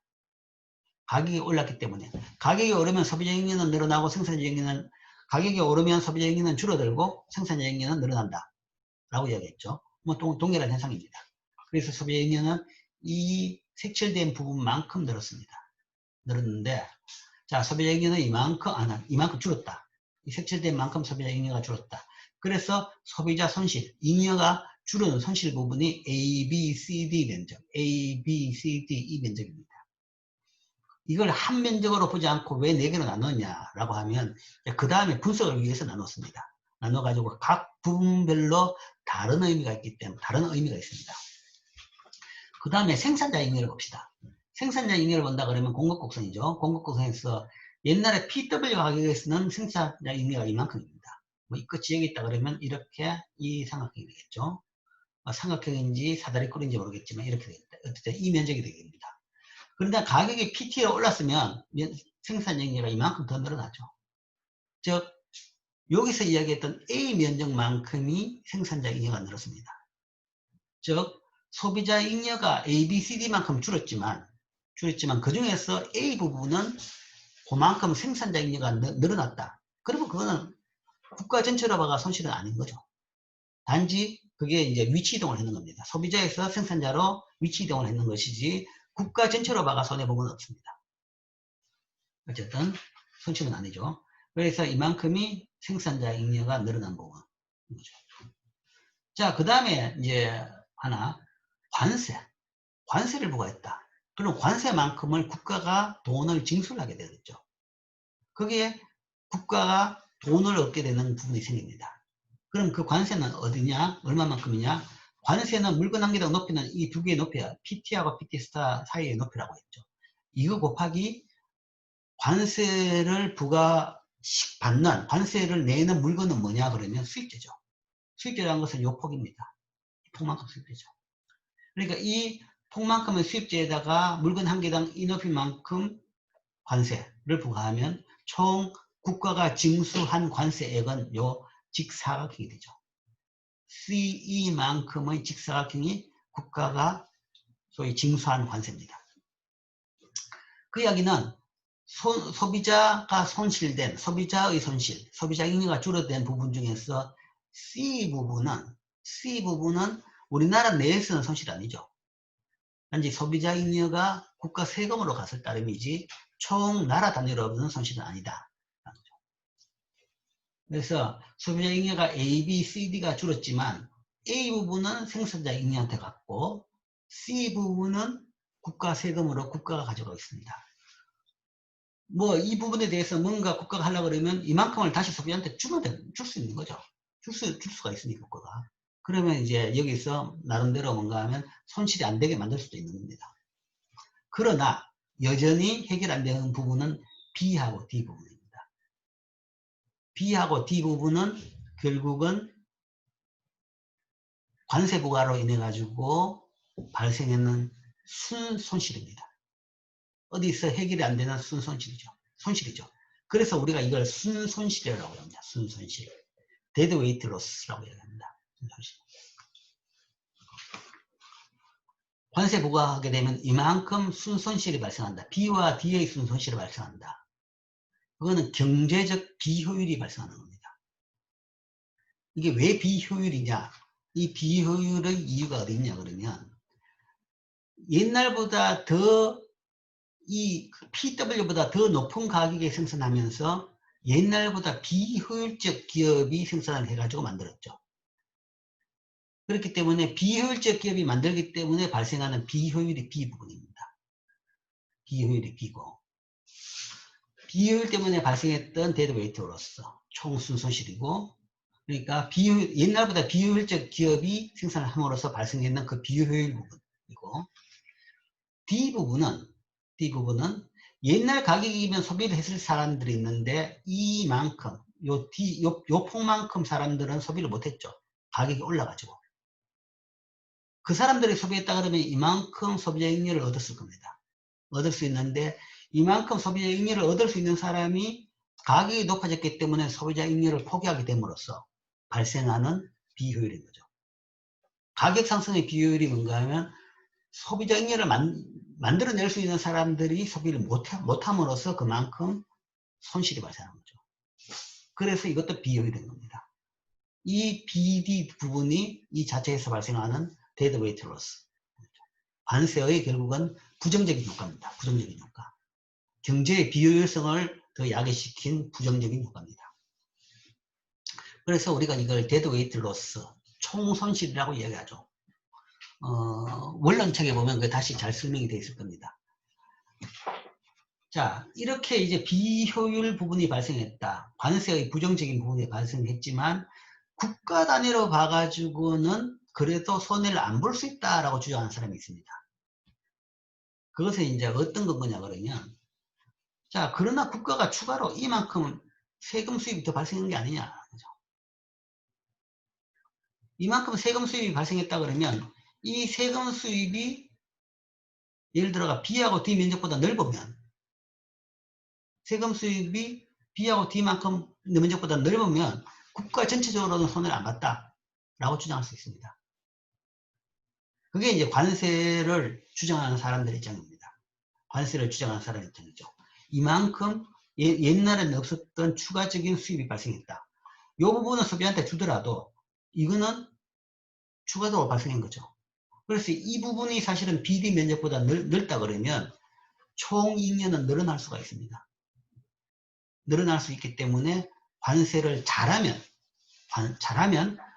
가격이 올랐기 때문에. 가격이 오르면 소비자 ing여는 늘어나고 생산자 ing여는 가격이 오르면 소비자 ing여는 줄어들고 생산자 ing여는 늘어난다. 라고 이야기했죠. 뭐 동일한 현상입니다. 그래서 소비자 ing여는 이 색칠된 부분만큼 늘었습니다. 늘었는데 자 소비자 ing여는 이만큼 줄었다. 이 색칠된 만큼 소비자 ing여가 줄었다. 그래서 소비자 손실, 잉여가 줄어든 손실 부분이 A, B, C, D 면적, A, B, C, D 이 면적입니다. 이걸 한 면적으로 보지 않고 왜 4개로 나눴냐라고 하면 그 다음에 분석을 위해서 나눴습니다. 나눠가지고 각 부분별로 다른 의미가 있기 때문에 다른 의미가 있습니다. 그 다음에 생산자 잉여를 봅시다. 생산자 잉여를 본다 그러면 공급곡선이죠. 공급곡선에서 옛날에 PW 가격에서는 생산자 잉여가 이만큼입니다. 뭐 이 끝이 여기 있다 그러면 이렇게 이 삼각형이 되겠죠. 삼각형인지 사다리꼴인지 모르겠지만 이렇게 되겠다. 어쨌든 이 면적이 되겠습니다. 그런데 가격이 PT로 올랐으면 생산 잉여가 이만큼 더 늘어나죠. 즉 여기서 이야기했던 A 면적만큼이 생산자 잉여가 늘었습니다. 즉 소비자 잉여가 A, B, C, D만큼 줄었지만 그 중에서 A 부분은 그만큼 생산자 잉여가 늘어났다. 그러면 그거는 국가 전체로 봐가 손실은 아닌 거죠. 단지 그게 이제 위치 이동을 했는 겁니다. 소비자에서 생산자로 위치 이동을 했는 것이지 국가 전체로 봐가 손해보면 없습니다. 어쨌든 손실은 아니죠. 그래서 이만큼이 생산자 잉여가 늘어난 부분인 거죠. 자, 그 다음에 이제 하나 관세를 부과했다. 그럼 관세만큼을 국가가 돈을 징수하게 되겠죠. 거기에 국가가 돈을 얻게 되는 부분이 생깁니다. 그럼 그 관세는 어디냐? 얼마만큼이냐? 관세는 물건 한 개당 높이는 이 두 개의 높이야. PT하고 PT 스타 사이의 높이라고 했죠. 이거 곱하기 관세를 받는, 관세를 내는 물건은 뭐냐? 그러면 수입제죠. 수입제라는 것은 요 폭입니다. 이 폭만큼 수입제죠. 그러니까 이 폭만큼의 수입제에다가 물건 한 개당 이 높이만큼 관세를 부과하면 총 국가가 징수한 관세액은 요 직사각형이 되죠. CE만큼의 직사각형이 국가가 소위 징수한 관세입니다. 그 이야기는 소비자가 손실된, 소비자의 손실, 소비자 잉여가 줄어든 부분 중에서 C 부분은 우리나라 내에서는 손실이 아니죠. 단지 소비자 잉여가 국가 세금으로 갔을 따름이지 총 나라 단위로 없는 손실은 아니다. 그래서 소비자 잉여가 A, B, C, D가 줄었지만 A 부분은 생산자 잉여한테 갔고 C 부분은 국가 세금으로 국가가 가져가고 있습니다. 뭐 이 부분에 대해서 뭔가 국가가 하려고 그러면 이만큼을 다시 소비자한테 줄 수 있는 거죠. 줄 수가 있으니까 국가가. 그러면 이제 여기서 나름대로 뭔가 하면 손실이 안 되게 만들 수도 있는 겁니다. 그러나 여전히 해결 안 되는 부분은 B하고 D 부분입니다. B하고 D 부분은 결국은 관세 부과로 인해 가지고 발생하는 순손실입니다. 어디서 해결이 안 되는 손실이죠. 그래서 우리가 이걸 순손실이라고 합니다. 순손실. 데드웨이트 로스라고 얘기합니다. 순손실. 관세 부과하게 되면 이만큼 순손실이 발생한다. B와 D의 순손실이 발생한다. 그거는 경제적 비효율이 발생하는 겁니다. 이게 왜 비효율이냐? 이 비효율의 이유가 어디 있냐 그러면 옛날보다 이 PW보다 더 높은 가격에 생산하면서 옛날보다 비효율적 기업이 생산을 해가지고 만들었죠. 그렇기 때문에 비효율적 기업이 만들기 때문에 발생하는 비효율이 B 부분입니다. 비효율이 B고 비효율 때문에 발생했던 데드웨이트로서 총 순손실이고 그러니까 옛날보다 비효율적 기업이 생산을 함으로써 발생했는 그 비효율 부분이고 D 부분은 옛날 가격이면 소비를 했을 사람들이 있는데 이만큼 요 폭만큼 사람들은 소비를 못했죠. 가격이 올라가지고 그 사람들이 소비했다 그러면 이만큼 소비자 잉여를 얻었을 겁니다. 얻을 수 있는데 이만큼 소비자 잉여를 얻을 수 있는 사람이 가격이 높아졌기 때문에 소비자 잉여를 포기하게 됨으로써 발생하는 비효율인 거죠. 가격 상승의 비효율이 뭔가 하면 소비자 잉여를 만들어낼 수 있는 사람들이 소비를 못함으로써 그만큼 손실이 발생하는 거죠. 그래서 이것도 비효율인 겁니다. 이 BD 부분이 이 자체에서 발생하는 데드웨이트 로스. 관세의 결국은 부정적인 효과입니다. 부정적인 효과. 경제의 비효율성을 더 야기시킨 부정적인 효과입니다. 그래서 우리가 이걸 데드웨이트 로스, 총손실이라고 이야기하죠. 원론책에 보면 그 다시 잘 설명이 되어 있을 겁니다. 자, 이렇게 이제 비효율 부분이 발생했다. 관세의 부정적인 부분이 발생했지만 국가 단위로 봐가지고는 그래도 손해를 안 볼 수 있다라고 주장하는 사람이 있습니다. 그것은 이제 어떤 거냐 그러면 자, 그러나 국가가 추가로 이만큼 세금 수입이 더 발생한 게 아니냐. 그죠? 이만큼 세금 수입이 발생했다 그러면 이 세금 수입이 예를 들어가 B하고 D 면적보다 넓으면 세금 수입이 B하고 D만큼 면적보다 넓으면 국가 전체적으로는 손해를 안 봤다라고 주장할 수 있습니다. 그게 이제 관세를 주장하는 사람들의 입장입니다. 관세를 주장하는 사람의 입장이죠. 이만큼 옛날에는 없었던 추가적인 수입이 발생했다. 이 부분은 소비한테 주더라도 이거는 추가적으로 발생한 거죠. 그래서 이 부분이 사실은 BD 면적보다 넓다 그러면 총 잉여는 늘어날 수가 있습니다. 늘어날 수 있기 때문에 관세를 잘하면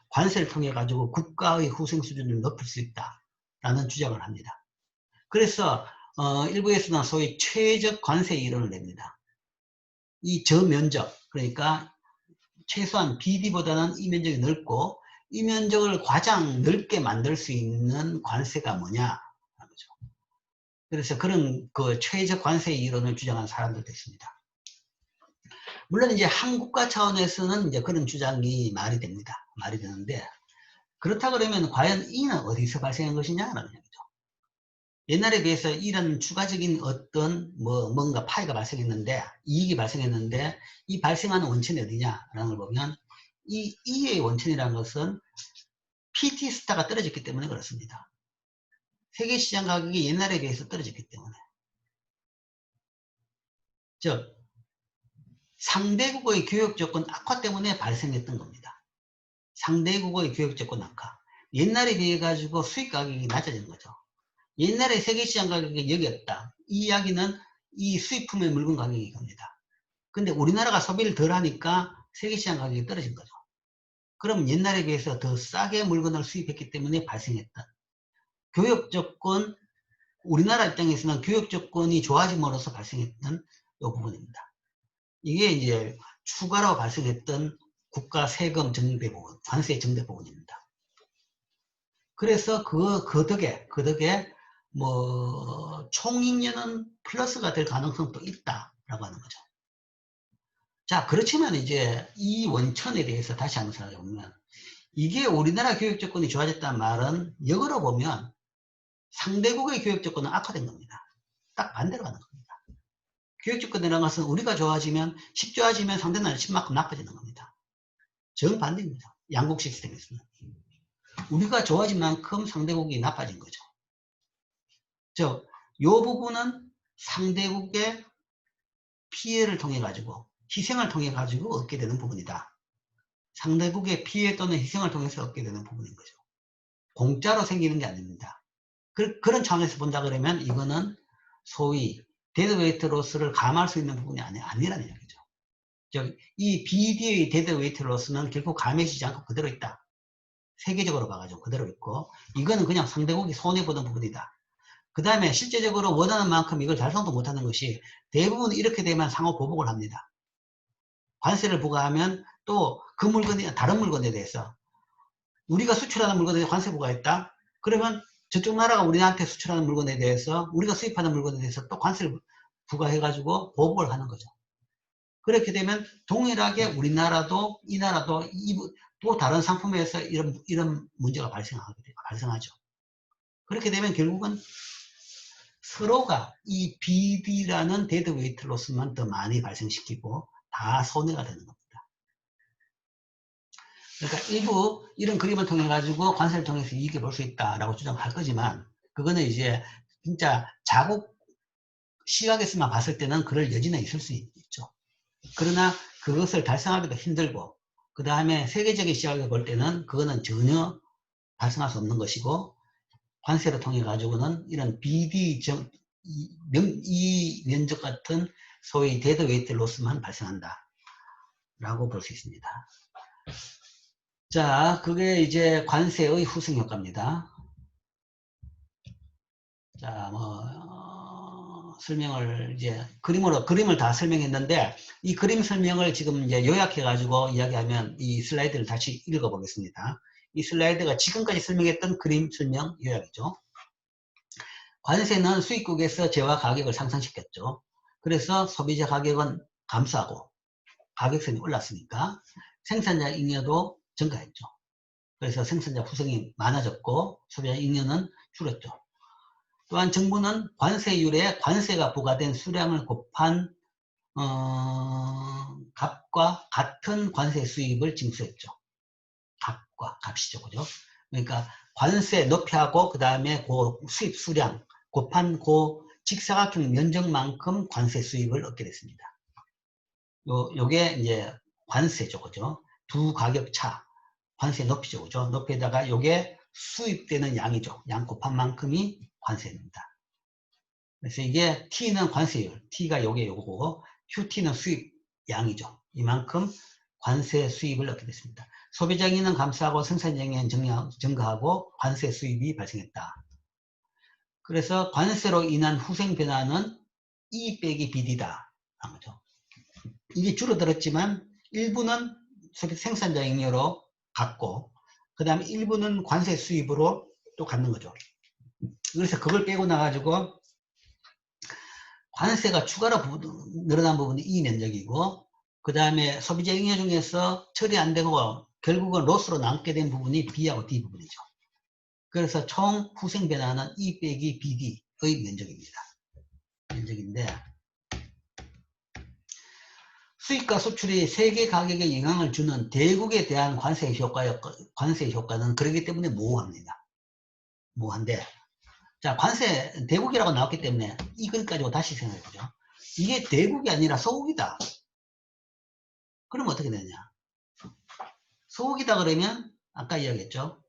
관세를 통해 가지고 국가의 후생 수준을 높일 수 있다라는 주장을 합니다. 그래서 일부에서는 소위 최적 관세 이론을 냅니다. 이 저면적 그러니까 최소한 BD보다는 이 면적이 넓고 이 면적을 가장 넓게 만들 수 있는 관세가 뭐냐. 그래서 그런 그 최적 관세 이론을 주장한 사람들도 있습니다. 물론 이제 한국가 차원에서는 이제 그런 주장이 말이 됩니다. 말이 되는데 그렇다 그러면 과연 이는 어디서 발생한 것이냐라는 얘기죠. 옛날에 비해서 이런 추가적인 어떤 뭔가 파이가 발생했는데 이익이 발생했는데 이 발생하는 원천이 어디냐라는 걸 보면 이 이의 원천이라는 것은 PT 스타가 떨어졌기 때문에 그렇습니다. 세계 시장 가격이 옛날에 비해서 떨어졌기 때문에. 즉 상대국의 교육 조건 악화 때문에 발생했던 겁니다. 상대국의 교육 조건 악화. 옛날에 비해 가지고 수입 가격이 낮아지는 거죠. 옛날에 세계시장 가격이 여기였다. 이 이야기는 이 수입품의 물건 가격이 겁니다. 근데 우리나라가 소비를 덜 하니까 세계시장 가격이 떨어진 거죠. 그럼 옛날에 비해서 더 싸게 물건을 수입했기 때문에 발생했던 교육 조건, 우리나라 입장에서는 교육 조건이 좋아짐으로써 발생했던 이 부분입니다. 이게 이제 추가로 발생했던 국가 세금 정대 부분, 관세 정대 부분입니다. 그래서 그 덕에 총익료는 플러스가 될 가능성도 있다라고 하는 거죠. 자, 그렇지만 이제 이 원천에 대해서 다시 한번 생각해 보면 이게 우리나라 교육 조건이 좋아졌다는 말은 역으로 보면 상대국의 교육 조건은 악화된 겁니다. 딱 반대로 가는 겁니다. 교육 조건이라는 것은 우리가 좋아지면 10 좋아지면 상대나라는 10만큼 나빠지는 겁니다. 정반대입니다. 양국 시스템에서는. 우리가 좋아진 만큼 상대국이 나빠진 거죠. 즉, 이 부분은 상대국의 피해를 통해 가지고 희생을 통해 가지고 얻게 되는 부분이다. 상대국의 피해 또는 희생을 통해서 얻게 되는 부분인 거죠. 공짜로 생기는 게 아닙니다. 그런 차원에서 본다 그러면 이거는 소위 데드웨이트 로스를 감할 수 있는 부분이 아니라는 얘기죠. 즉, 이 BD의 데드웨이트 로스는 결국 감해지지 않고 그대로 있다. 세계적으로 봐가지고 그대로 있고 이거는 그냥 상대국이 손해보는 부분이다. 그 다음에 실제적으로 원하는 만큼 이걸 달성도 못하는 것이 대부분 이렇게 되면 상호 보복을 합니다. 관세를 부과하면 또 그 물건이 다른 물건에 대해서 우리가 수출하는 물건에 대해서 관세 부과했다. 그러면 저쪽 나라가 우리한테 수출하는 물건에 대해서 우리가 수입하는 물건에 대해서 또 관세를 부과해가지고 보복을 하는 거죠. 그렇게 되면 동일하게 우리나라도 이 나라도 또 다른 상품에서 이런 문제가 발생하죠. 그렇게 되면 결국은 서로가 이 BD라는 데드웨이트 로스만 더 많이 발생시키고 다 손해가 되는 겁니다. 그러니까 일부 이런 그림을 통해 가지고 관세를 통해서 이익을 볼 수 있다라고 주장할 거지만 그거는 이제 진짜 자국 시각에서만 봤을 때는 그럴 여지는 있을 수 있죠. 그러나 그것을 달성하기도 힘들고 그 다음에 세계적인 시각을 볼 때는 그거는 전혀 발생할 수 없는 것이고 관세를 통해 가지고는 이런 BD 이 면적 같은 소위 데드웨이트 로스만 발생한다 라고 볼 수 있습니다. 자, 그게 이제 관세의 후생 효과입니다. 자, 설명을 이제 그림을 다 설명했는데 이 그림 설명을 지금 이제 요약해가지고 이야기하면 이 슬라이드를 다시 읽어보겠습니다. 이 슬라이드가 지금까지 설명했던 그림 설명 요약이죠. 관세는 수입국에서 재화 가격을 상승시켰죠. 그래서 소비자 가격은 감소하고 가격선이 올랐으니까 생산자 잉여도 증가했죠. 그래서 생산자 후생이 많아졌고 소비자 잉여는 줄었죠. 또한 정부는 관세율에 관세가 부과된 수량을 곱한 값과 같은 관세 수입을 징수했죠. 값이죠, 그죠? 그러니까 관세 높이하고 그 다음에 그 수입 수량 곱한 그 직사각형 면적만큼 관세 수입을 얻게 됐습니다. 요게 이제 관세죠, 그죠? 두 가격 차, 관세 높이죠, 그죠? 높이에다가 요게 수입되는 양이죠. 양 곱한 만큼이 관세입니다. 그래서 이게 T는 관세율, T가 요거고, QT는 수입 양이죠. 이만큼 관세 수입을 얻게 됐습니다. 소비자 잉여는 감소하고 생산자 잉여는 증가하고 관세 수입이 발생했다. 그래서 관세로 인한 후생 변화는 E 빼기 BD다. 이게 줄어들었지만 일부는 생산자 잉여로 갖고, 그 다음에 일부는 관세 수입으로 또 갖는 거죠. 그래서 그걸 빼고 나가지고 관세가 추가로 늘어난 부분이 이 면적이고, 그 다음에 소비자 잉여 중에서 처리 안 되고 결국은 로스로 남게 된 부분이 B하고 D 부분이죠. 그래서 총 후생 변화는 E 빼기 BD의 면적입니다. 면적인데, 수입과 수출이 세계 가격에 영향을 주는 대국에 대한 관세 효과는 그렇기 때문에 모호합니다. 모호한데, 자, 관세, 대국이라고 나왔기 때문에 이걸 가지고 다시 생각해 보죠. 이게 대국이 아니라 소국이다. 그럼 어떻게 되냐? 소국이다 그러면, 아까 이야기했죠.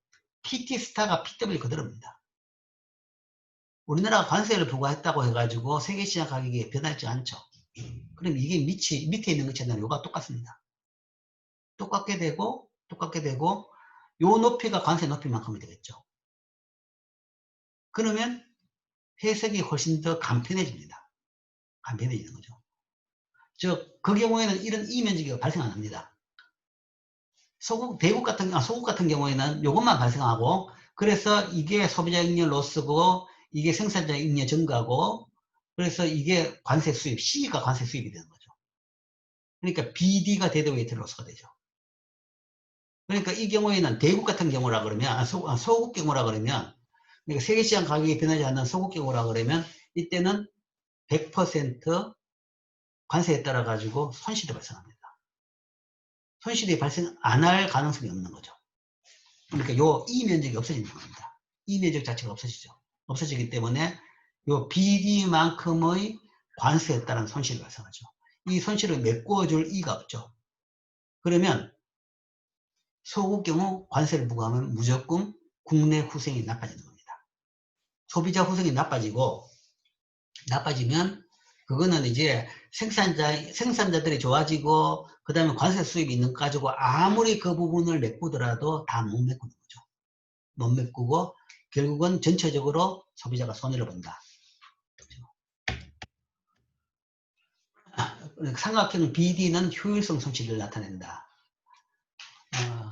PT 스타가 PW 그대로입니다. 우리나라가 관세를 부과했다고 해가지고 세계시장 가격이 변하지 않죠. 그럼 이게 밑에 있는 것처럼 요가 똑같습니다. 똑같게 되고, 요 높이가 관세 높이만큼이 되겠죠. 그러면 해석이 훨씬 더 간편해집니다. 간편해지는 거죠. 즉, 그 경우에는 이런 이면적이 발생 안 합니다. 소국 같은 경우에는 요것만 발생하고, 그래서 이게 소비자 잉여 로스고, 이게 생산자 잉여 증가고, 그래서 이게 관세 수입, C가 관세 수입이 되는 거죠. 그러니까 BD가 데드웨이트 로스가 되죠. 그러니까 이 경우에는 대국 같은 경우라 그러면, 소국 경우라 그러면, 그러니까 세계시장 가격이 변하지 않는 소국 경우라 그러면, 이때는 100% 관세에 따라 가지고 손실이 발생합니다. 손실이 발생 안 할 가능성이 없는 거죠. 그러니까 이 면적이 없어지는 겁니다. 이 면적 자체가 없어지죠. 없어지기 때문에 요 BD만큼의 관세에 따른 손실이 발생하죠. 이 손실을 메꿔줄 이가 없죠. 그러면 소국 경우 관세를 부과하면 무조건 국내 후생이 나빠지는 겁니다. 소비자 후생이 나빠지면 그거는 이제 생산자들이 좋아지고, 그 다음에 관세 수입이 있는 거 가지고 아무리 그 부분을 메꾸더라도 다 못 메꾸는 거죠. 못 메꾸고, 결국은 전체적으로 소비자가 손해를 본다. 삼각형 BD는 효율성 손실을 나타낸다.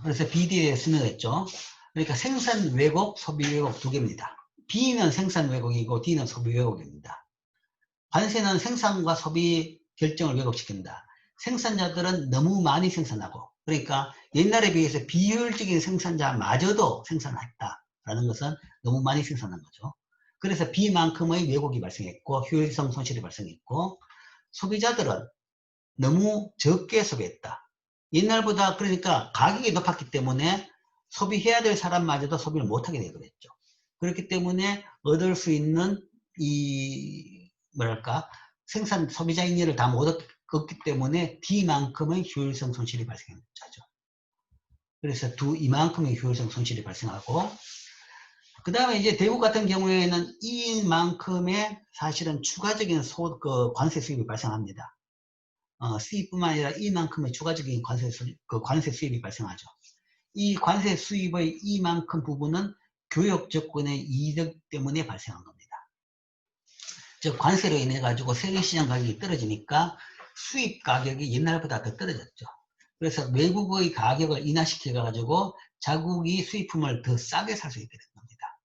그래서 BD에 설명했죠. 그러니까 생산 왜곡, 소비 왜곡 두 개입니다. B는 생산 왜곡이고 D는 소비 왜곡입니다. 관세는 생산과 소비 결정을 왜곡시킨다. 생산자들은 너무 많이 생산하고, 그러니까 옛날에 비해서 비효율적인 생산자마저도 생산했다라는 것은 너무 많이 생산한 거죠. 그래서 B만큼의 왜곡이 발생했고, 효율성 손실이 발생했고, 소비자들은 너무 적게 소비했다. 옛날보다 그러니까 가격이 높았기 때문에 소비해야 될 사람마저도 소비를 못하게 되어버렸죠. 그렇기 때문에 얻을 수 있는 소비자 잉여를 다 못 얻었기 때문에 D만큼의 효율성 손실이 발생하죠. 그래서 이만큼의 효율성 손실이 발생하고, 그 다음에 이제 대국 같은 경우에는 이만큼의 사실은 추가적인 관세 수입이 발생합니다. 수입뿐만 아니라 이만큼의 추가적인 관세 수입이 발생하죠. 이 관세 수입의 이만큼 부분은 교역 조건의 이득 때문에 발생한 겁니다. 즉 관세로 인해 가지고 세계시장 가격이 떨어지니까 수입 가격이 옛날보다 더 떨어졌죠. 그래서 외국의 가격을 인하시켜 가지고 자국이 수입품을 더 싸게 살 수 있게 된 겁니다.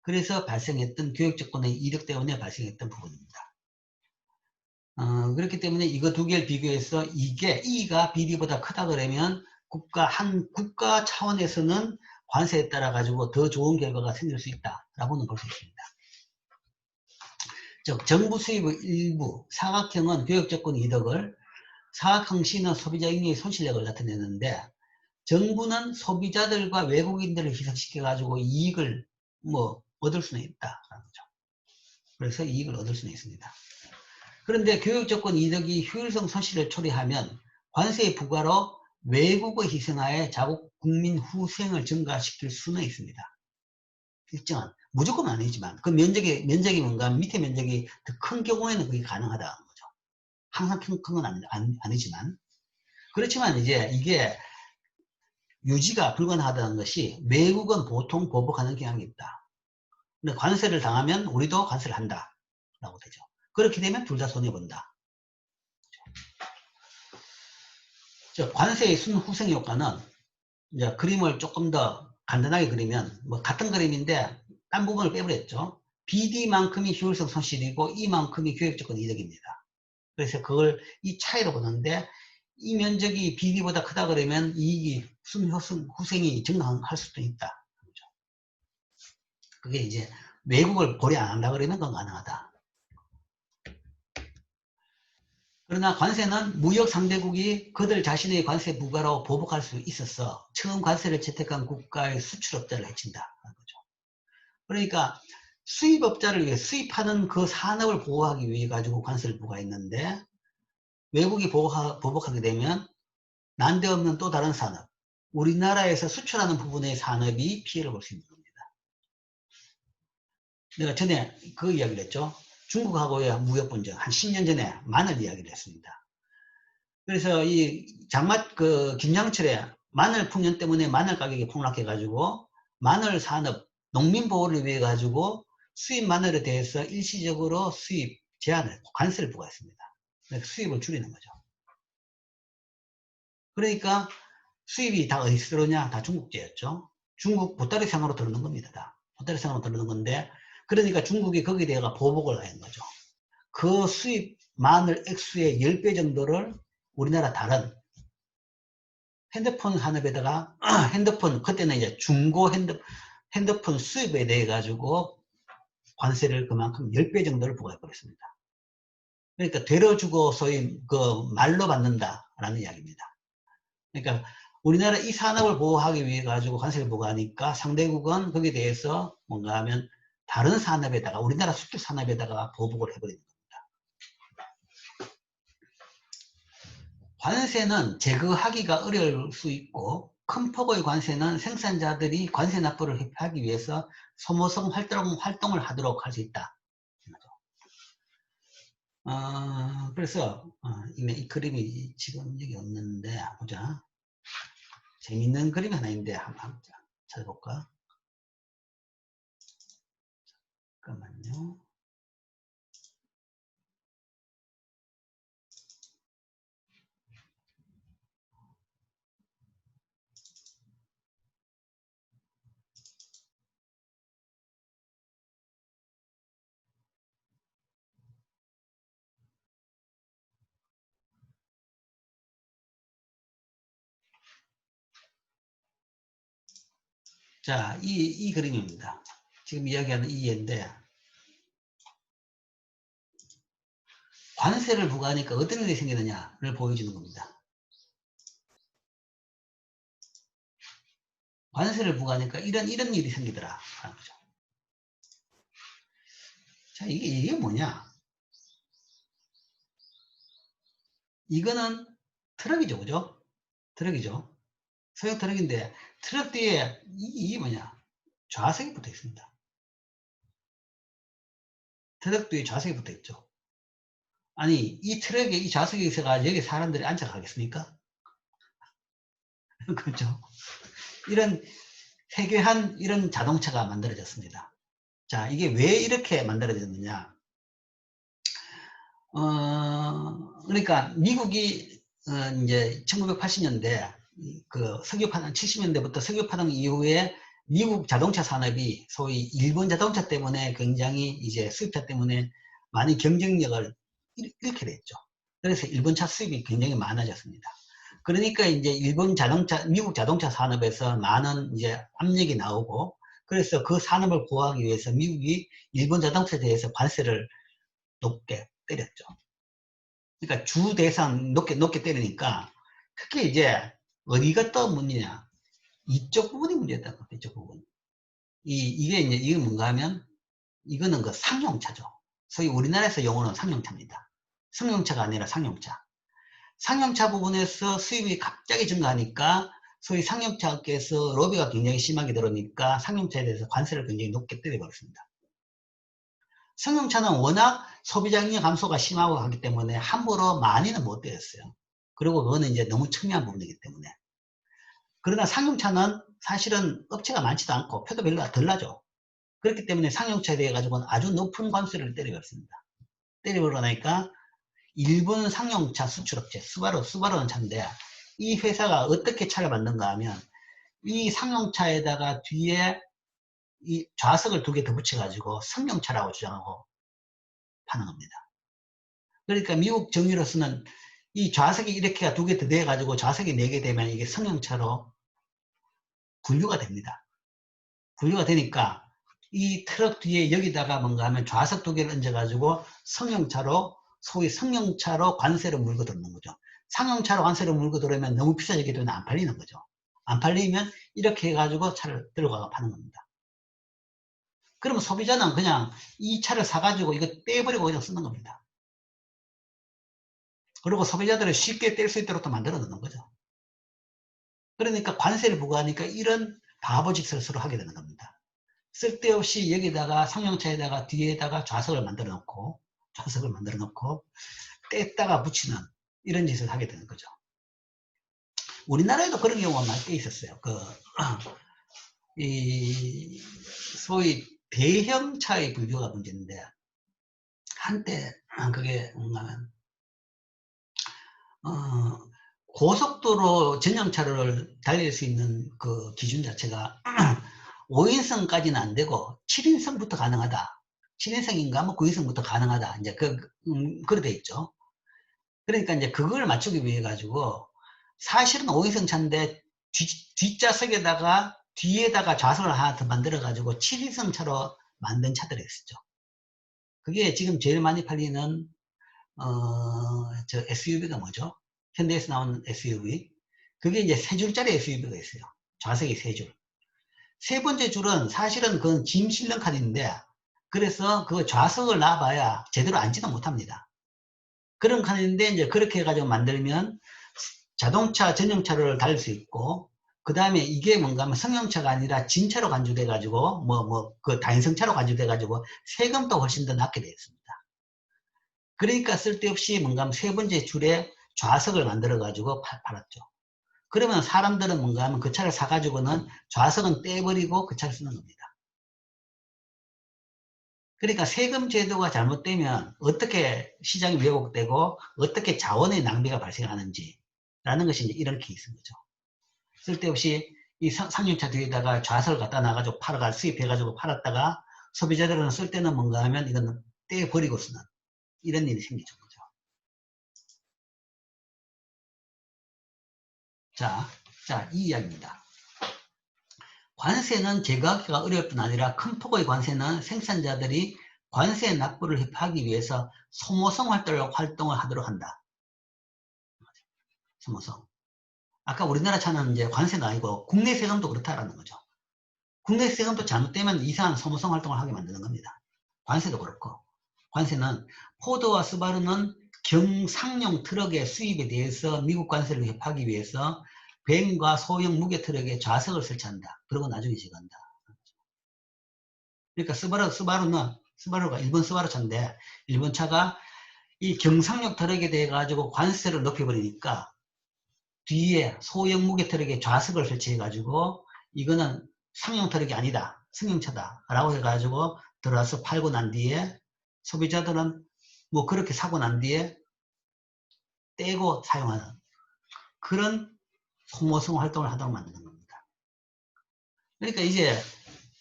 그래서 발생했던 교역 조건의 이득 때문에 발생했던 부분입니다. 그렇기 때문에 이거 두 개를 비교해서 E가 BD보다 크다 그러면 국가 차원에서는 관세에 따라 가지고 더 좋은 결과가 생길 수 있다라고는 볼 수 있습니다. 즉 정부 수입의 일부, 사각형은 교역 조건 이득을, 사각형 C는 소비자 잉여의 손실액을 나타내는데, 정부는 소비자들과 외국인들을 희석시켜 가지고 이익을 얻을 수는 있다라는 거죠. 그래서 이익을 얻을 수는 있습니다. 그런데 교육 조건 이득이 효율성 손실을 초래하면 관세의 부과로 외국의 희생하에 자국 국민 후생을 증가시킬 수는 있습니다. 일정한, 무조건 아니지만 그 면적이 뭔가 밑에 면적이 더 큰 경우에는 그게 가능하다는 거죠. 항상 큰 건 아니지만, 그렇지만 이제 이게 유지가 불가능하다는 것이 외국은 보통 보복하는 경향이 있다. 근데 관세를 당하면 우리도 관세를 한다라고 되죠. 그렇게 되면 둘 다 손해본다. 저 관세의 순후생 효과는 이제 그림을 조금 더 간단하게 그리면 뭐 같은 그림인데 딴 부분을 빼버렸죠. BD만큼이 효율성 손실이고 이만큼이 교육조건 이득입니다. 그래서 그걸 이 차이로 보는데 이 면적이 BD보다 크다 그러면 이익이 순후생이 증가할 수도 있다. 그게 이제 외국을 고려 안 한다 그러면 그건 가능하다. 그러나 관세는 무역 상대국이 그들 자신의 관세 부과로 보복할 수 있어서 처음 관세를 채택한 국가의 수출업자를 해친다. 그러니까 수입업자를 위해 수입하는 그 산업을 보호하기 위해 가지고 관세를 부과했는데 외국이 보복하게 되면 난데없는 또 다른 산업, 우리나라에서 수출하는 부분의 산업이 피해를 볼 수 있는 겁니다. 내가 전에 그 이야기를 했죠. 중국하고의 무역 분쟁 한 10년 전에 마늘 이야기를 했습니다. 그래서 이 김장철에 마늘 풍년 때문에 마늘 가격이 폭락해가지고 마늘 산업, 농민 보호를 위해 가지고 수입 마늘에 대해서 일시적으로 수입 제한을, 관세를 부과했습니다. 수입을 줄이는 거죠. 그러니까 수입이 다 어디서 들어오냐? 다 중국제였죠. 중국 보따리 상으로 들어오는 겁니다. 다. 보따리 상으로 들어오는 건데, 그러니까 중국이 거기에 대해 보복을 한 거죠. 그 수입 마늘 액수의 10배 정도를 우리나라 다른 핸드폰 산업에다가 핸드폰, 그때는 이제 중고 핸드폰 수입에 대해 가지고 관세를 그만큼 10배 정도를 부과해버렸습니다. 그러니까 되려주고 소위 그 말로 받는다라는 이야기입니다. 그러니까 우리나라 이 산업을 보호하기 위해 가지고 관세를 부과하니까 상대국은 거기에 대해서 뭔가 하면 다른 산업에다가 우리나라 수출 산업에다가 보복을 해버리는 겁니다. 관세는 제거하기가 어려울 수 있고 큰 폭의 관세는 생산자들이 관세 납부를 회피하기 위해서 소모성 활동을 하도록 할 수 있다. 그래서 이 그림이 지금 여기 없는데 보자. 재밌는 그림이 하나 있는데 한번 찾아볼까? 잠깐만요. 자, 이 그림입니다. 지금 이야기하는 이 예인데, 관세를 부과하니까 어떤 일이 생기느냐를 보여주는 겁니다. 관세를 부과하니까 이런 일이 생기더라. 자, 이게 뭐냐? 이거는 트럭이죠, 그죠? 트럭이죠. 소형 트럭인데, 트럭 뒤에 이게 뭐냐? 좌석이 붙어 있습니다. 트럭 뒤에 좌석이 붙어 있죠. 아니, 이 트럭에 이 좌석에 있어가 여기 사람들이 앉아 가겠습니까? 그렇죠. 이런 세계한 이런 자동차가 만들어졌습니다. 자, 이게 왜 이렇게 만들어졌느냐? 그러니까 미국이 이제 1980년대 그 석유파동 70년대부터 석유파동 이후에 미국 자동차 산업이 소위 일본 자동차 때문에 굉장히 이제 수입차 때문에 많이 경쟁력을 잃게 됐죠. 그래서 일본차 수입이 굉장히 많아졌습니다. 그러니까 이제 미국 자동차 산업에서 많은 이제 압력이 나오고, 그래서 그 산업을 보호하기 위해서 미국이 일본 자동차에 대해서 관세를 높게 때렸죠. 그러니까 주 대상 높게 때리니까 특히 이제 어디가 또 문제냐? 이쪽 부분이 문제였다는 거죠. 이쪽 부분. 이게 뭔가 하면 이거는 그 상용차죠. 소위 우리나라에서 용어는 상용차입니다. 승용차가 아니라 상용차. 상용차 부분에서 수입이 갑자기 증가하니까 소위 상용차 업계에서 로비가 굉장히 심하게 들어오니까 상용차에 대해서 관세를 굉장히 높게 때려버렸습니다. 승용차는 워낙 소비자잉여 감소가 심하고 하기 때문에 함부로 많이는 못 때렸어요. 그리고 그거는 이제 너무 첨예한 부분이기 때문에. 그러나 상용차는 사실은 업체가 많지도 않고 표도 별로 덜 나죠. 그렇기 때문에 상용차에 대해 가지고는 아주 높은 관세를 때려버렸습니다. 때려버리니까 일본 상용차 수출업체, 스바루는 차인데 이 회사가 어떻게 차를 만든가 하면 이 상용차에다가 뒤에 이 좌석을 2개 더 붙여가지고 승용차라고 주장하고 파는 겁니다. 그러니까 미국 정의로서는 이 좌석이 이렇게가 2개 더 돼가지고 좌석이 4개 되면 이게 승용차로 분류가 됩니다. 분류가 되니까 이 트럭 뒤에 여기다가 뭔가 하면 좌석 2개를 얹어가지고 승용차로, 소위 승용차로 관세를 물고 들어오는 거죠. 상용차로 관세를 물고 들어오면 너무 비싸지게 되면 안 팔리는 거죠. 안 팔리면 이렇게 해가지고 차를 들어가서 파는 겁니다. 그러면 소비자는 그냥 이 차를 사가지고 이거 떼버리고 그냥 쓰는 겁니다. 그리고 소비자들을 쉽게 뗄 수 있도록 또 만들어 놓는 거죠. 그러니까 관세를 부과하니까 이런 바보 짓을 서로 하게 되는 겁니다. 쓸데없이 여기다가 상용차에다가 뒤에다가 좌석을 만들어 놓고 뗐다가 붙이는 이런 짓을 하게 되는 거죠. 우리나라에도 그런 경우가 많이 꽤 있었어요. 이 소위 대형차의 분류가 문제인데, 한때 그게 뭔가면 고속도로 전용차를 달릴 수 있는 그 기준 자체가 5인승까지는 안 되고 7인승부터 가능하다. 7인승인가 뭐 9인승부터 가능하다. 이제 그래 돼 있죠. 그러니까 이제 그걸 맞추기 위해 가지고 사실은 5인승 차인데 뒷좌석에다가 뒤에다가 좌석을 하나 더 만들어 가지고 7인승 차로 만든 차들이 있었죠. 그게 지금 제일 많이 팔리는 저 SUV가 뭐죠? 현대에서 나오는 SUV. 그게 이제 3줄짜리 SUV가 있어요. 좌석이 3줄. 세 번째 줄은 사실은 그건 짐 실는 칸인데, 그래서 그 좌석을 놔봐야 제대로 앉지도 못합니다. 그런 칸인데, 이제 그렇게 해가지고 만들면 자동차 전용차를 달릴 수 있고, 그 다음에 이게 뭔가 하면 승용차가 아니라 진차로 간주돼가지고, 그 다인승차로 간주돼가지고, 세금도 훨씬 더 낮게 되어 있습니다. 그러니까 쓸데없이 뭔가 하면 세 번째 줄에 좌석을 만들어가지고 팔았죠. 그러면 사람들은 뭔가 하면 그 차를 사가지고는 좌석은 떼버리고 그 차를 쓰는 겁니다. 그러니까 세금 제도가 잘못되면 어떻게 시장이 왜곡되고 어떻게 자원의 낭비가 발생하는지 라는 것이 이제 이런 케이스인 거죠. 쓸데없이 이 상용차 뒤에다가 좌석을 갖다 놔가지고 수입해가지고 팔았다가 소비자들은 쓸 때는 뭔가 하면 이건 떼버리고 쓰는 이런 일이 생기죠. 자, 이 이야기입니다. 관세는 제거하기가 어려울 뿐 아니라 큰 폭의 관세는 생산자들이 관세 납부를 하기 위해서 소모성 활동을 하도록 한다. 소모성. 아까 우리나라 차는 이제 관세가 아니고 국내 세금도 그렇다라는 거죠. 국내 세금도 잘못되면 이상한 소모성 활동을 하게 만드는 겁니다. 관세도 그렇고. 관세는 포드와 스바루는 경상용 트럭의 수입에 대해서 미국 관세를 협하기 위해서 벤과 소형 무게 트럭에 좌석을 설치한다. 그리고 나중에 제거한다. 그러니까 스바루가 일본 스바루 차인데 일본 차가 이 경상용 트럭에 대해 가지고 관세를 높여버리니까 뒤에 소형 무게 트럭에 좌석을 설치해 가지고 이거는 상용 트럭이 아니다. 승용차다. 라고 해가지고 들어와서 팔고 난 뒤에 소비자들은 뭐 그렇게 사고 난 뒤에 떼고 사용하는 그런 소모성 활동을 하도록 만드는 겁니다. 그러니까 이제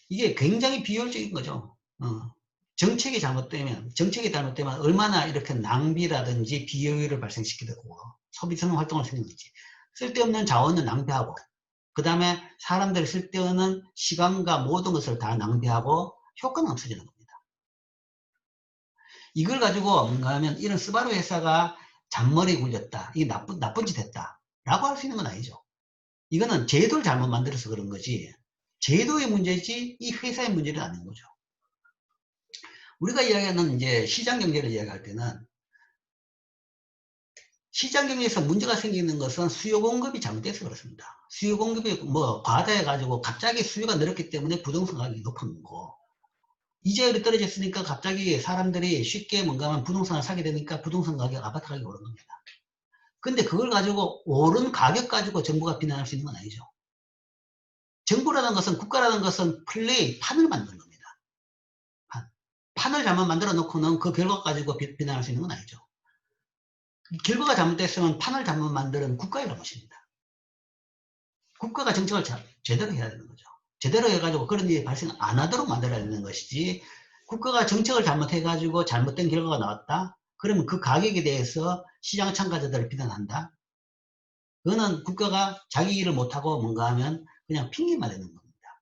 이게 굉장히 비효율적인 거죠. 정책이 잘못되면 얼마나 이렇게 낭비라든지 비효율을 발생시키고 소비성 활동을 생기는지 쓸데없는 자원을 낭비하고 그 다음에 사람들이 쓸데없는 시간과 모든 것을 다 낭비하고 효과는 없어지는 겁니다. 이걸 가지고 뭔가 하면 이런 스바루 회사가 잔머리 굴렸다. 이게 나쁜 짓 했다. 라고 할 수 있는 건 아니죠. 이거는 제도를 잘못 만들어서 그런 거지. 제도의 문제지 이 회사의 문제는 아닌 거죠. 우리가 이야기하는 이제 시장 경제를 이야기할 때는 시장 경제에서 문제가 생기는 것은 수요 공급이 잘못돼서 그렇습니다. 수요 공급이 뭐 과다해 가지고 갑자기 수요가 늘었기 때문에 부동산 가격이 높은 거고 이자율이 떨어졌으니까 갑자기 사람들이 쉽게 뭔가 하면 부동산을 사게 되니까 부동산 가격, 아파트 가격이 오른 겁니다. 근데 그걸 가지고 오른 가격 가지고 정부가 비난할 수 있는 건 아니죠. 정부라는 것은 국가라는 것은 판을 만드는 겁니다. 판을 잘못 만들어 놓고는 그 결과 가지고 비난할 수 있는 건 아니죠. 결과가 잘못됐으면 판을 잘못 만드는 국가의 잘못입니다. 국가가 정책을 제대로 해야 되는 거죠. 제대로 해가지고 그런 일이 발생 안 하도록 만들어야 되는 것이지, 국가가 정책을 잘못해가지고 잘못된 결과가 나왔다? 그러면 그 가격에 대해서 시장 참가자들을 비난한다? 그거는 국가가 자기 일을 못하고 뭔가 하면 그냥 핑계만 대는 겁니다.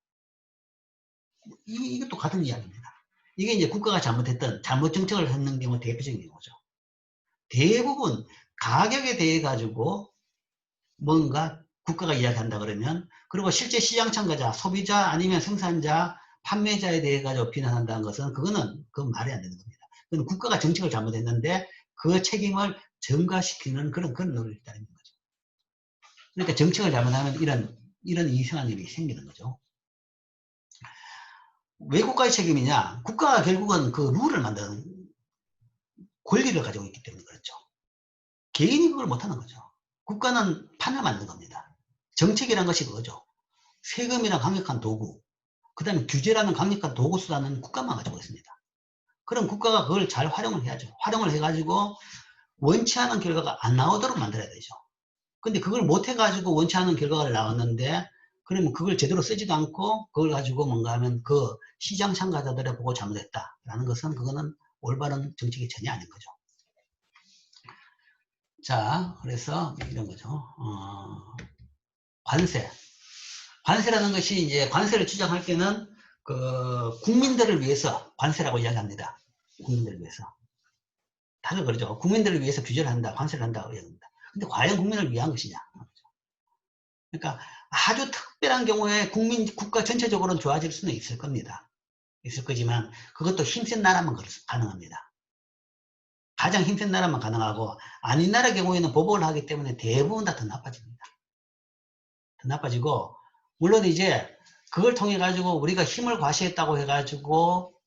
이것도 같은 이야기입니다. 이게 이제 국가가 잘못했던 잘못 정책을 했는 경우 대표적인 경우죠. 대부분 가격에 대해 가지고 뭔가 국가가 이야기한다 그러면, 그리고 실제 시장 참가자, 소비자 아니면 생산자, 판매자에 대해 가지고 비난한다는 것은 그건 말이 안 되는 겁니다. 그건 국가가 정책을 잘못했는데 그 책임을 전가시키는 그런 노력이 있다는 거죠. 그러니까 정책을 잘못하면 이런 이상한 일이 생기는 거죠. 왜 국가의 책임이냐? 국가가 결국은 그 룰을 만드는 권리를 가지고 있기 때문에 그렇죠. 개인이 그걸 못하는 거죠. 국가는 판을 만든 겁니다. 정책이란 것이 그거죠. 세금이란 강력한 도구, 그 다음에 규제라는 강력한 도구 수단은 국가만 가지고 있습니다. 그럼 국가가 그걸 잘 활용을 해야죠. 활용을 해가지고 원치 않은 결과가 안 나오도록 만들어야 되죠. 근데 그걸 못 해가지고 원치 않은 결과가 나왔는데, 그러면 그걸 제대로 쓰지도 않고 그걸 가지고 뭔가 하면 그 시장 참가자들의 보고 잘못했다라는 것은 그거는 올바른 정책이 전혀 아닌 거죠. 자, 그래서 이런 거죠. 관세. 관세라는 것이 이제 관세를 주장할 때는 그 국민들을 위해서 관세라고 이야기합니다. 국민들을 위해서. 다들 그러죠. 국민들을 위해서 규제를 한다, 관세를 한다고 이야기합니다. 근데 과연 국민을 위한 것이냐? 그러니까 아주 특별한 경우에 국가 전체적으로는 좋아질 수는 있을 겁니다. 있을 거지만 그것도 힘센 나라만 가능합니다. 가장 힘센 나라만 가능하고, 아닌 나라 경우에는 보복을 하기 때문에 대부분 다 더 나빠집니다. 더 나빠지고, 물론 이제 그걸 통해 가지고 우리가 힘을 과시했다고 해가지고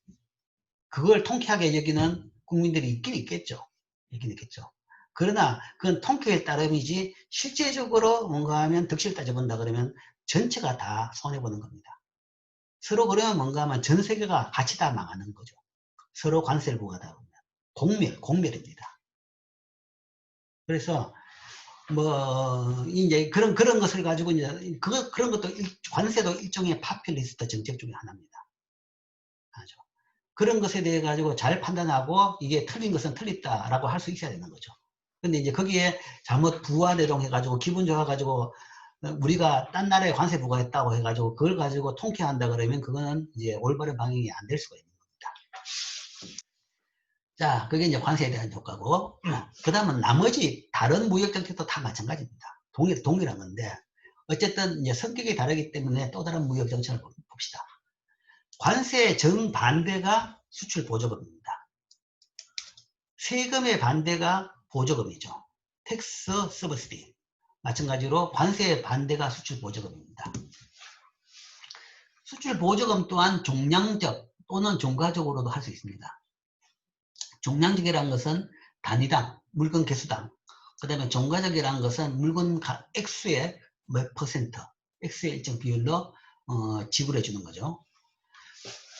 그걸 통쾌하게 여기는 국민들이 있긴 있겠죠. 있긴 있겠죠. 그러나 그건 통쾌에 따름이지 실제적으로 뭔가 하면 득실 따져본다 그러면 전체가 다 손해보는 겁니다. 서로 그러면 뭔가 하면 전 세계가 같이 다 망하는 거죠. 서로 관세를 부과하다 보면 공멸입니다. 그래서 이제 그런 것을 가지고 이제 그런 것도 관세도 일종의 파퓰리스트 정책 중에 하나입니다. 하죠. 그런 것에 대해 가지고 잘 판단하고 이게 틀린 것은 틀렸다라고 할 수 있어야 되는 거죠. 근데 이제 거기에 잘못 부과대동 해가지고 기분 좋아가지고 우리가 딴 나라에 관세 부과했다고 해가지고 그걸 가지고 통쾌한다 그러면 그거는 이제 올바른 방향이 안 될 수가 있는 겁니다. 자, 그게 이제 관세에 대한 효과고, 그 다음은 나머지 다른 무역 정책도 다 마찬가지입니다. 동일한 건데, 어쨌든 이제 성격이 다르기 때문에 또 다른 무역 정책을 봅시다. 관세 정반대가 수출 보조금입니다. 세금의 반대가 보조금이죠. 텍스 서브시디. 마찬가지로 관세의 반대가 수출 보조금입니다. 수출 보조금 또한 종량적 또는 종가적으로도 할 수 있습니다. 종량적이라는 것은 단위당, 물건 개수당, 그 다음에 종가적이라는 것은 물건 액수의 몇 퍼센트, 액수의 일정 비율로 지불해 주는 거죠.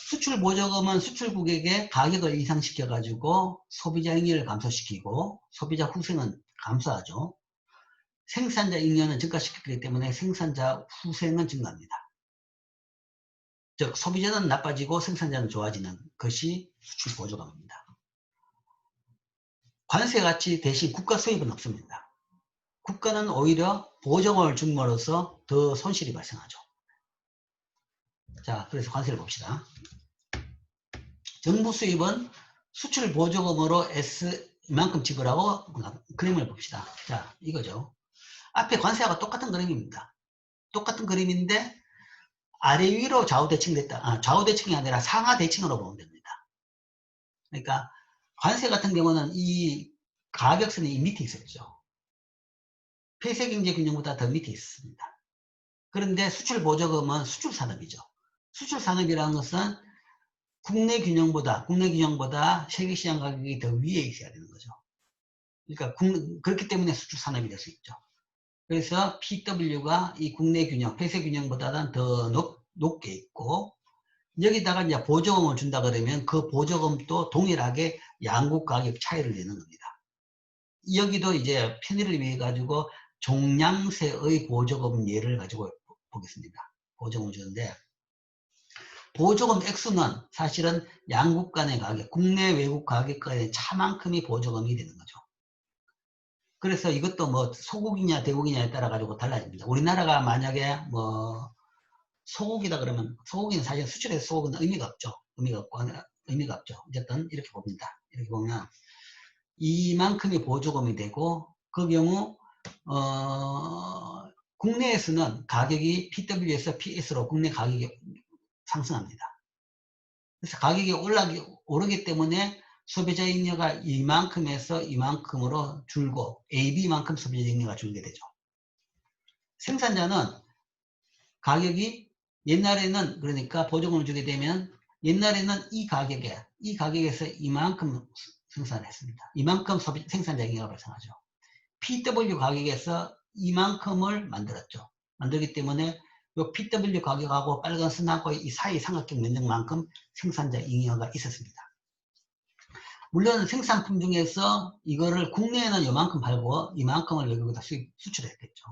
수출 보조금은 수출국에게 가격을 인상시켜 가지고 소비자 잉여를 감소시키고 소비자 후생은 감소하죠. 생산자 잉여는 증가시키기 때문에 생산자 후생은 증가합니다. 즉 소비자는 나빠지고 생산자는 좋아지는 것이 수출 보조금입니다. 관세같이 대신 국가 수입은 없습니다. 국가는 오히려 보조금을 줌으로써 더 손실이 발생하죠. 자, 그래서 관세를 봅시다. 정부 수입은 수출 보조금으로 S만큼 지불하고 그림을 봅시다. 자, 이거죠. 앞에 관세하고 똑같은 그림입니다. 똑같은 그림인데 아래 위로 좌우 대칭됐다. 좌우 대칭이 아니라 상하 대칭으로 보면 됩니다. 그러니까 관세 같은 경우는 이 가격선이 이 밑에 있었죠. 폐쇄경제균형보다 더 밑에 있습니다. 그런데 수출 보조금은 수출 산업이죠. 수출 산업이라는 것은 국내 균형보다 세계시장 가격이 더 위에 있어야 되는 거죠. 그러니까 그렇기 때문에 수출 산업이 될 수 있죠. 그래서 PW가 이 국내 균형, 폐쇄 균형보다는 더 높게 있고, 여기다가 이제 보조금을 준다 그러면 그 보조금도 동일하게 양국 가격 차이를 내는 겁니다. 여기도 이제 편의를 위해 가지고 종량세의 보조금 예를 가지고 보겠습니다. 보조금을 주는데 보조금 액수는 사실은 양국 간의 가격, 국내 외국 가격 간의 차만큼이 보조금이 되는 거죠. 그래서 이것도 뭐 소국이냐 대국이냐에 따라 가지고 달라집니다. 우리나라가 만약에 뭐 소국이다 그러면 소국이는 사실 수출해서 소국은 의미가 없죠. 의미가 없죠. 어쨌든 이렇게 봅니다. 이렇게 보면 이만큼이 보조금이 되고 그 경우 국내에서는 가격이 PW에서 PS로 국내 가격이 상승합니다. 그래서 가격이 오르기 때문에 소비자 잉여가 이만큼에서 이만큼으로 줄고 AB만큼 소비자 잉여가 줄게 되죠. 생산자는 가격이 옛날에는 그러니까 보조금을 주게 되면 옛날에는 이 가격에서 이만큼 생산을 했습니다. 이만큼 생산자 잉여가 발생하죠. PW 가격에서 이만큼을 만들었죠. 만들기 때문에 이 PW 가격하고 빨간 선하고의 이 사이 삼각형 면적만큼 생산자 잉여가 있었습니다. 물론 생산품 중에서 이거를 국내에는 이만큼 팔고 이만큼을 외국에다 수출했겠죠.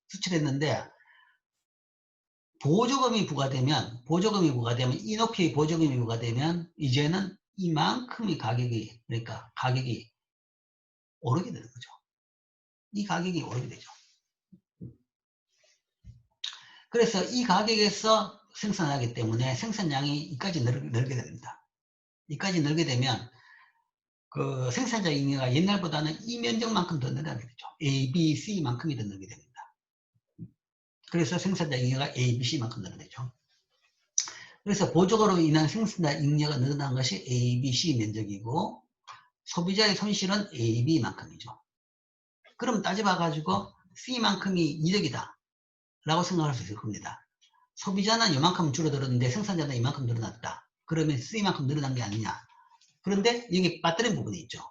수출했는데 보조금이 부과되면 이 높이의 보조금이 부과되면 이제는 이만큼의 가격이 그러니까 가격이 오르게 되는 거죠. 이 가격이 오르게 되죠. 그래서 이 가격에서 생산하기 때문에 생산량이 이까지 늘게 됩니다. 이까지 늘게 되면 그 생산자 잉여가 옛날보다는 이 면적만큼 더 늘어나게 되죠. A, B, C만큼이 더 늘게 됩니다. 그래서 생산자 잉여가 A, B, C만큼 늘어나죠. 그래서 보조금으로 인한 생산자 잉여가 늘어난 것이 A, B, C 면적이고 소비자의 손실은 A, B만큼이죠. 그럼 따져봐가지고 C만큼이 이득이다 라고 생각할 수 있을 겁니다. 소비자는 이만큼 줄어들었는데 생산자는 이만큼 늘어났다. 그러면 C만큼 늘어난 게 아니냐. 그런데 여기 빠뜨린 부분이 있죠.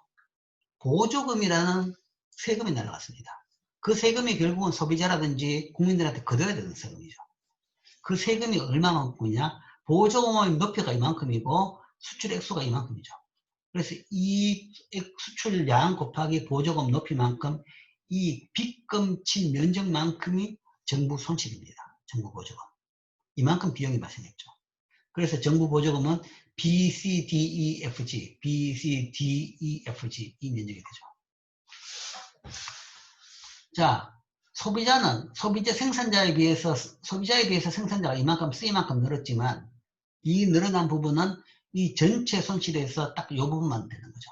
보조금이라는 세금이 날아갔습니다. 그 세금이 결국은 소비자라든지 국민들한테 거둬야 되는 세금이죠. 그 세금이 얼마만큼이냐? 보조금의 높이가 이만큼이고 수출 액수가 이만큼이죠. 그래서 이 수출량 곱하기 보조금 높이만큼 이 빚금친 면적만큼이 정부 손실입니다. 정부 보조금. 이만큼 비용이 발생했죠. 그래서 정부 보조금은 B, C, D, E, F, G, B, C, D, E, F, G 이 면적이 되죠. 자, 소비자 생산자에 비해서 생산자가 이만큼 C만큼 늘었지만 이 늘어난 부분은 이 전체 손실에서 딱 이 부분만 되는 거죠.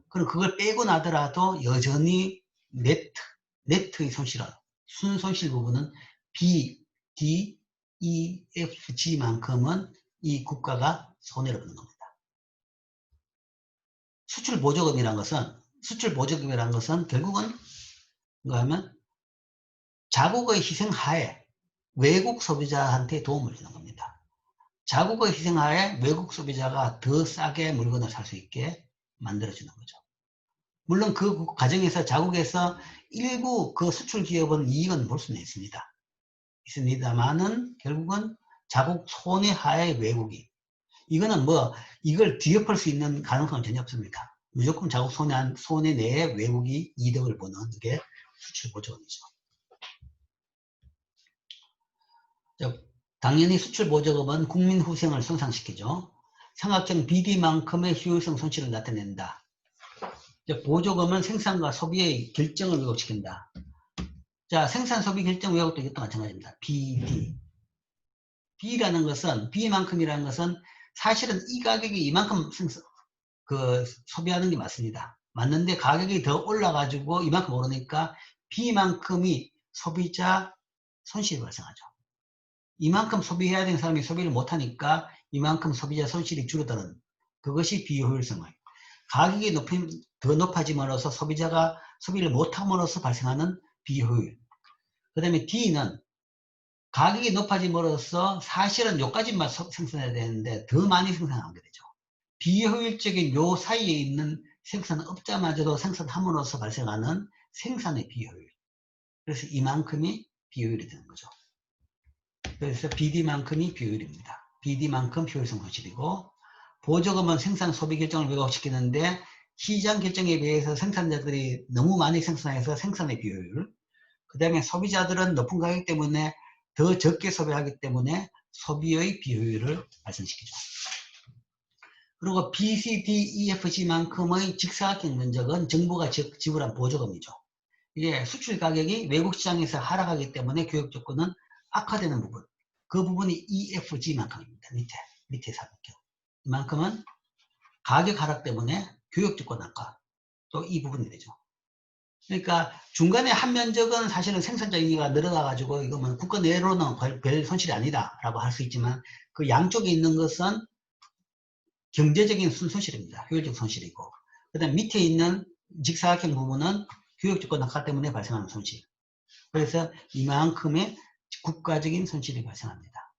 그럼 그걸 빼고 나더라도 여전히 네트의 손실은 순손실 부분은 B, D, E, F, G만큼은 이 국가가 손해를 보는 겁니다. 수출 보조금이란 것은 결국은 뭔가 하면 자국의 희생하에 외국 소비자한테 도움을 주는 겁니다. 자국의 희생하에 외국 소비자가 더 싸게 물건을 살 수 있게 만들어주는 거죠. 물론 그 과정에서 자국에서 일부 그 수출 기업은 이익은 볼 수는 있습니다만은 결국은 자국 손해하에 외국이 이거는 뭐 이걸 뒤엎을 수 있는 가능성은 전혀 없습니다. 무조건 자국 손해 내에 외국이 이득을 보는 게 수출 보조금이죠. 당연히 수출 보조금은 국민 후생을 손상시키죠. 삼각형 BD만큼의 효율성 손실을 나타낸다. 보조금은 생산과 소비의 결정을 왜곡시킨다. 자, 생산 소비 결정 왜곡도 이것도 마찬가지입니다. BD. B라는 것은, B만큼이라는 것은 사실은 이 가격이 이만큼 소비하는 게 맞습니다. 맞는데 가격이 더 올라가지고 이만큼 오르니까 B만큼이 소비자 손실이 발생하죠. 이만큼 소비해야 되는 사람이 소비를 못하니까 이만큼 소비자 손실이 줄어드는 그것이 비효율성을. 가격이 더 높아짐으로써 소비자가 소비를 못함으로써 발생하는 비효율. 그 다음에 D는 가격이 높아짐으로써 사실은 요까지만 생산해야 되는데 더 많이 생산하게 되죠. 비효율적인 요 사이에 있는 생산업자마저도 생산함으로써 발생하는 생산의 비효율. 그래서 이만큼이 비효율이 되는 거죠. 그래서 BD만큼이 비효율입니다. BD만큼 효율성 손실이고 보조금은 생산 소비 결정을 왜곡시키는데 시장 결정에 비해서 생산자들이 너무 많이 생산해서 생산의 비효율, 그 다음에 소비자들은 높은 가격 때문에 더 적게 소비하기 때문에 소비의 비효율을 발생시키죠. 그리고 B, C, D, E, F, G만큼의 직사각형 면적은 정부가 지불한 보조금이죠. 이게 수출 가격이 외국 시장에서 하락하기 때문에 교역 조건은 악화되는 부분, 그 부분이 E, F, G만큼입니다. 밑에 사각형. 이만큼은 가격 하락 때문에 교역 조건 악화, 또 이 부분이 되죠. 그러니까 중간에 한 면적은 사실은 생산자 인기가 늘어나가지고 이거는 국가 내로는 별 손실이 아니다라고 할 수 있지만 그 양쪽에 있는 것은 경제적인 손실입니다. 효율적 손실이고, 그 다음 밑에 있는 직사각형 부분은 교역조건 악화 때문에 발생하는 손실. 그래서 이만큼의 국가적인 손실이 발생합니다.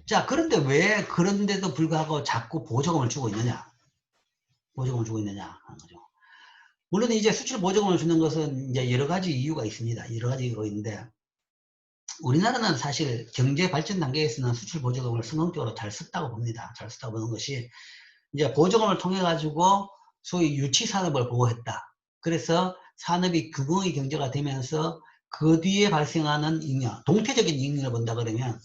자, 그런데 왜 그런데도 불구하고 자꾸 보조금을 주고 있느냐? 보조금을 주고 있느냐 하는 거죠. 물론 이제 수출 보조금을 주는 것은 이제 여러 가지 이유가 있습니다. 여러 가지 이유가 있는데, 우리나라는 사실 경제 발전 단계에서는 수출 보조금을 성공적으로 잘 썼다고 봅니다. 잘 썼다고 보는 것이, 이제 보조금을 통해 가지고 소위 유치 산업을 보호했다. 그래서 산업이 규모의 경제가 되면서 그 뒤에 발생하는 잉여, 동태적인 잉여를 본다 그러면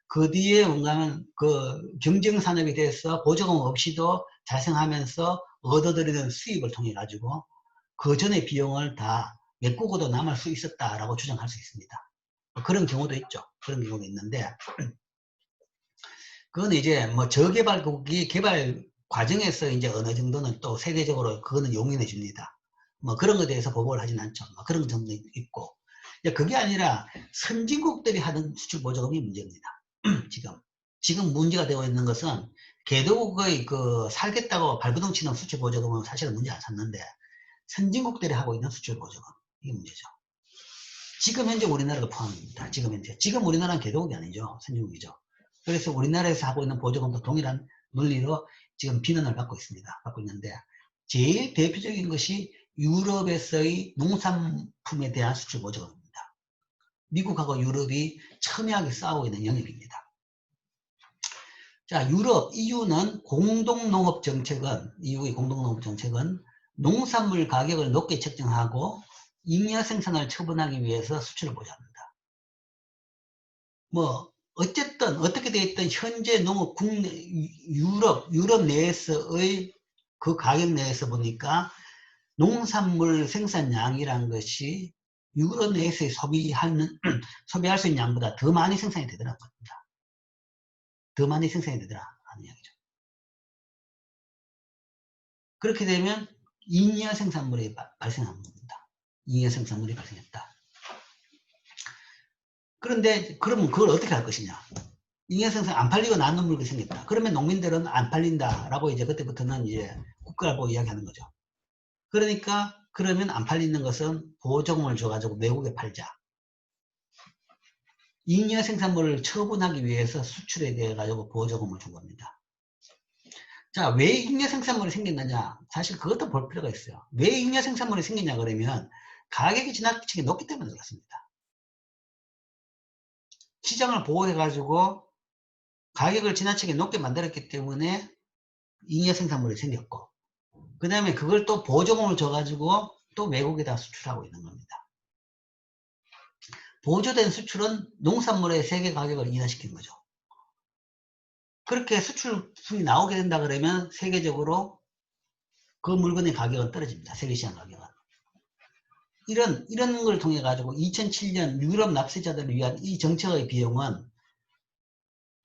그 뒤에 뭔가 하면 그 경쟁 산업이 돼서 보조금 없이도 자생하면서 얻어들이는 수입을 통해 가지고 그 전의 비용을 다 메꾸고도 남을 수 있었다라고 주장할 수 있습니다. 그런 경우도 있죠. 그런 경우도 있는데, 그건 이제 뭐 저개발국이 개발 과정에서 이제 어느 정도는 또 세계적으로 그거는 용인해 줍니다. 뭐 그런 것에 대해서 보복을 하진 않죠. 뭐 그런 점도 있고. 그게 아니라 선진국들이 하는 수출 보조금이 문제입니다. 지금 문제가 되고 있는 것은 개도국의 그 살겠다고 발버둥 치는 수출 보조금은 사실은 문제 안 삼는데, 선진국들이 하고 있는 수출 보조금, 이게 문제죠. 지금 현재 우리나라가 포함입니다. 지금 우리나라는 개도국이 아니죠. 선진국이죠. 그래서 우리나라에서 하고 있는 보조금도 동일한 논리로 지금 비난을 받고 있습니다. 받고 있는데, 제일 대표적인 것이 유럽에서의 농산품에 대한 수출 보조금입니다. 미국하고 유럽이 첨예하게 싸우고 있는 영역입니다. 자, 유럽, EU는 EU의 공동농업 정책은 농산물 가격을 높게 책정하고 잉여 생산을 처분하기 위해서 수출을 보조합니다. 뭐 어쨌든 어떻게 되었든 현재 유럽 내에서의 그 가격 내에서 보니까 농산물 생산량이란 것이 유럽 내에서 소비할 수 있는 양보다 더 많이 생산이 되더라는 겁니다. 더 많이 생산이 되더라 하는 이야기죠. 그렇게 되면 잉여 생산물이 발생하는 겁니다. 잉여 생산물이 발생했다. 그런데 그러면 그걸 어떻게 할 것이냐? 잉여 생산 안 팔리고 남는 물건이 생겼다. 그러면 농민들은 안 팔린다라고 이제 그때부터는 이제 국가를 보고 이야기하는 거죠. 그러니까 그러면 안 팔리는 것은 보조금을 줘가지고 외국에 팔자. 잉여 생산물을 처분하기 위해서 수출에 대해 가지고 보조금을 준 겁니다. 자, 왜 잉여 생산물이 생겼느냐? 사실 그것도 볼 필요가 있어요. 왜 잉여 생산물이 생기냐 그러면 가격이 지나치게 높기 때문에 그렇습니다. 시장을 보호해가지고 가격을 지나치게 높게 만들었기 때문에 잉여 생산물이 생겼고, 그 다음에 그걸 또 보조금을 줘가지고 또 외국에다 수출하고 있는 겁니다. 보조된 수출은 농산물의 세계 가격을 인하시키는 거죠. 그렇게 수출품이 나오게 된다 그러면 세계적으로 그 물건의 가격은 떨어집니다. 세계시장 가격은. 이런 걸 통해 가지고 2007년 유럽 납세자들을 위한 이 정책의 비용은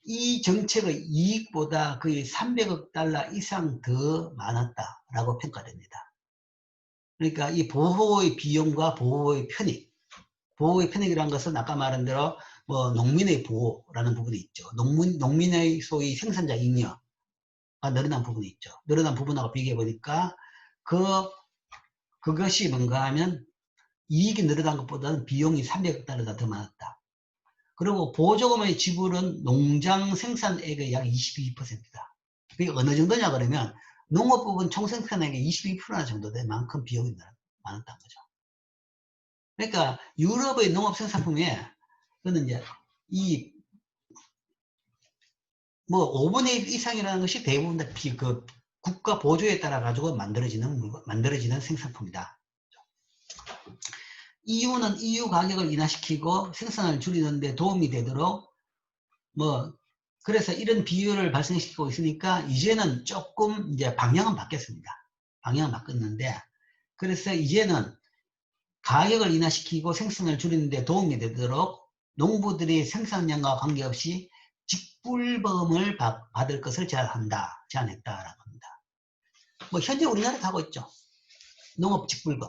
이 정책의 이익보다 거의 300억 달러 이상 더 많았다라고 평가됩니다. 그러니까 이 보호의 비용과 보호의 편익이라는 것은 아까 말한 대로 뭐 농민의 보호라는 부분이 있죠. 농민의 소위 생산자 잉여가 늘어난 부분이 있죠. 늘어난 부분하고 비교해 보니까 그것이 뭔가 하면 이익이 늘어난 것보다는 비용이 300억 달러가 더 많았다. 그리고 보조금의 지불은 농장 생산액의 약 22%다. 그게 어느 정도냐 그러면 농업 부분 총생산액의 22% 정도 될 만큼 비용이 많았다는 거죠. 그러니까 유럽의 농업 생산품에 그는 이제 뭐 5분의 1 이상이라는 것이 대부분 다 국가 보조에 따라 가지고 만들어지는 생산품이다. EU는 EU 가격을 인하시키고 생산을 줄이는 데 도움이 되도록 그래서 이런 비율을 발생시키고 있으니까 이제는 조금 이제 방향은 바뀌었습니다. 방향은 바뀌었는데 그래서 이제는 가격을 인하시키고 생산을 줄이는 데 도움이 되도록 농부들이 생산량과 관계없이 직불금을 받을 것을 제안했다라고 합니다. 현재 우리나라도 하고 있죠. 농업 직불금.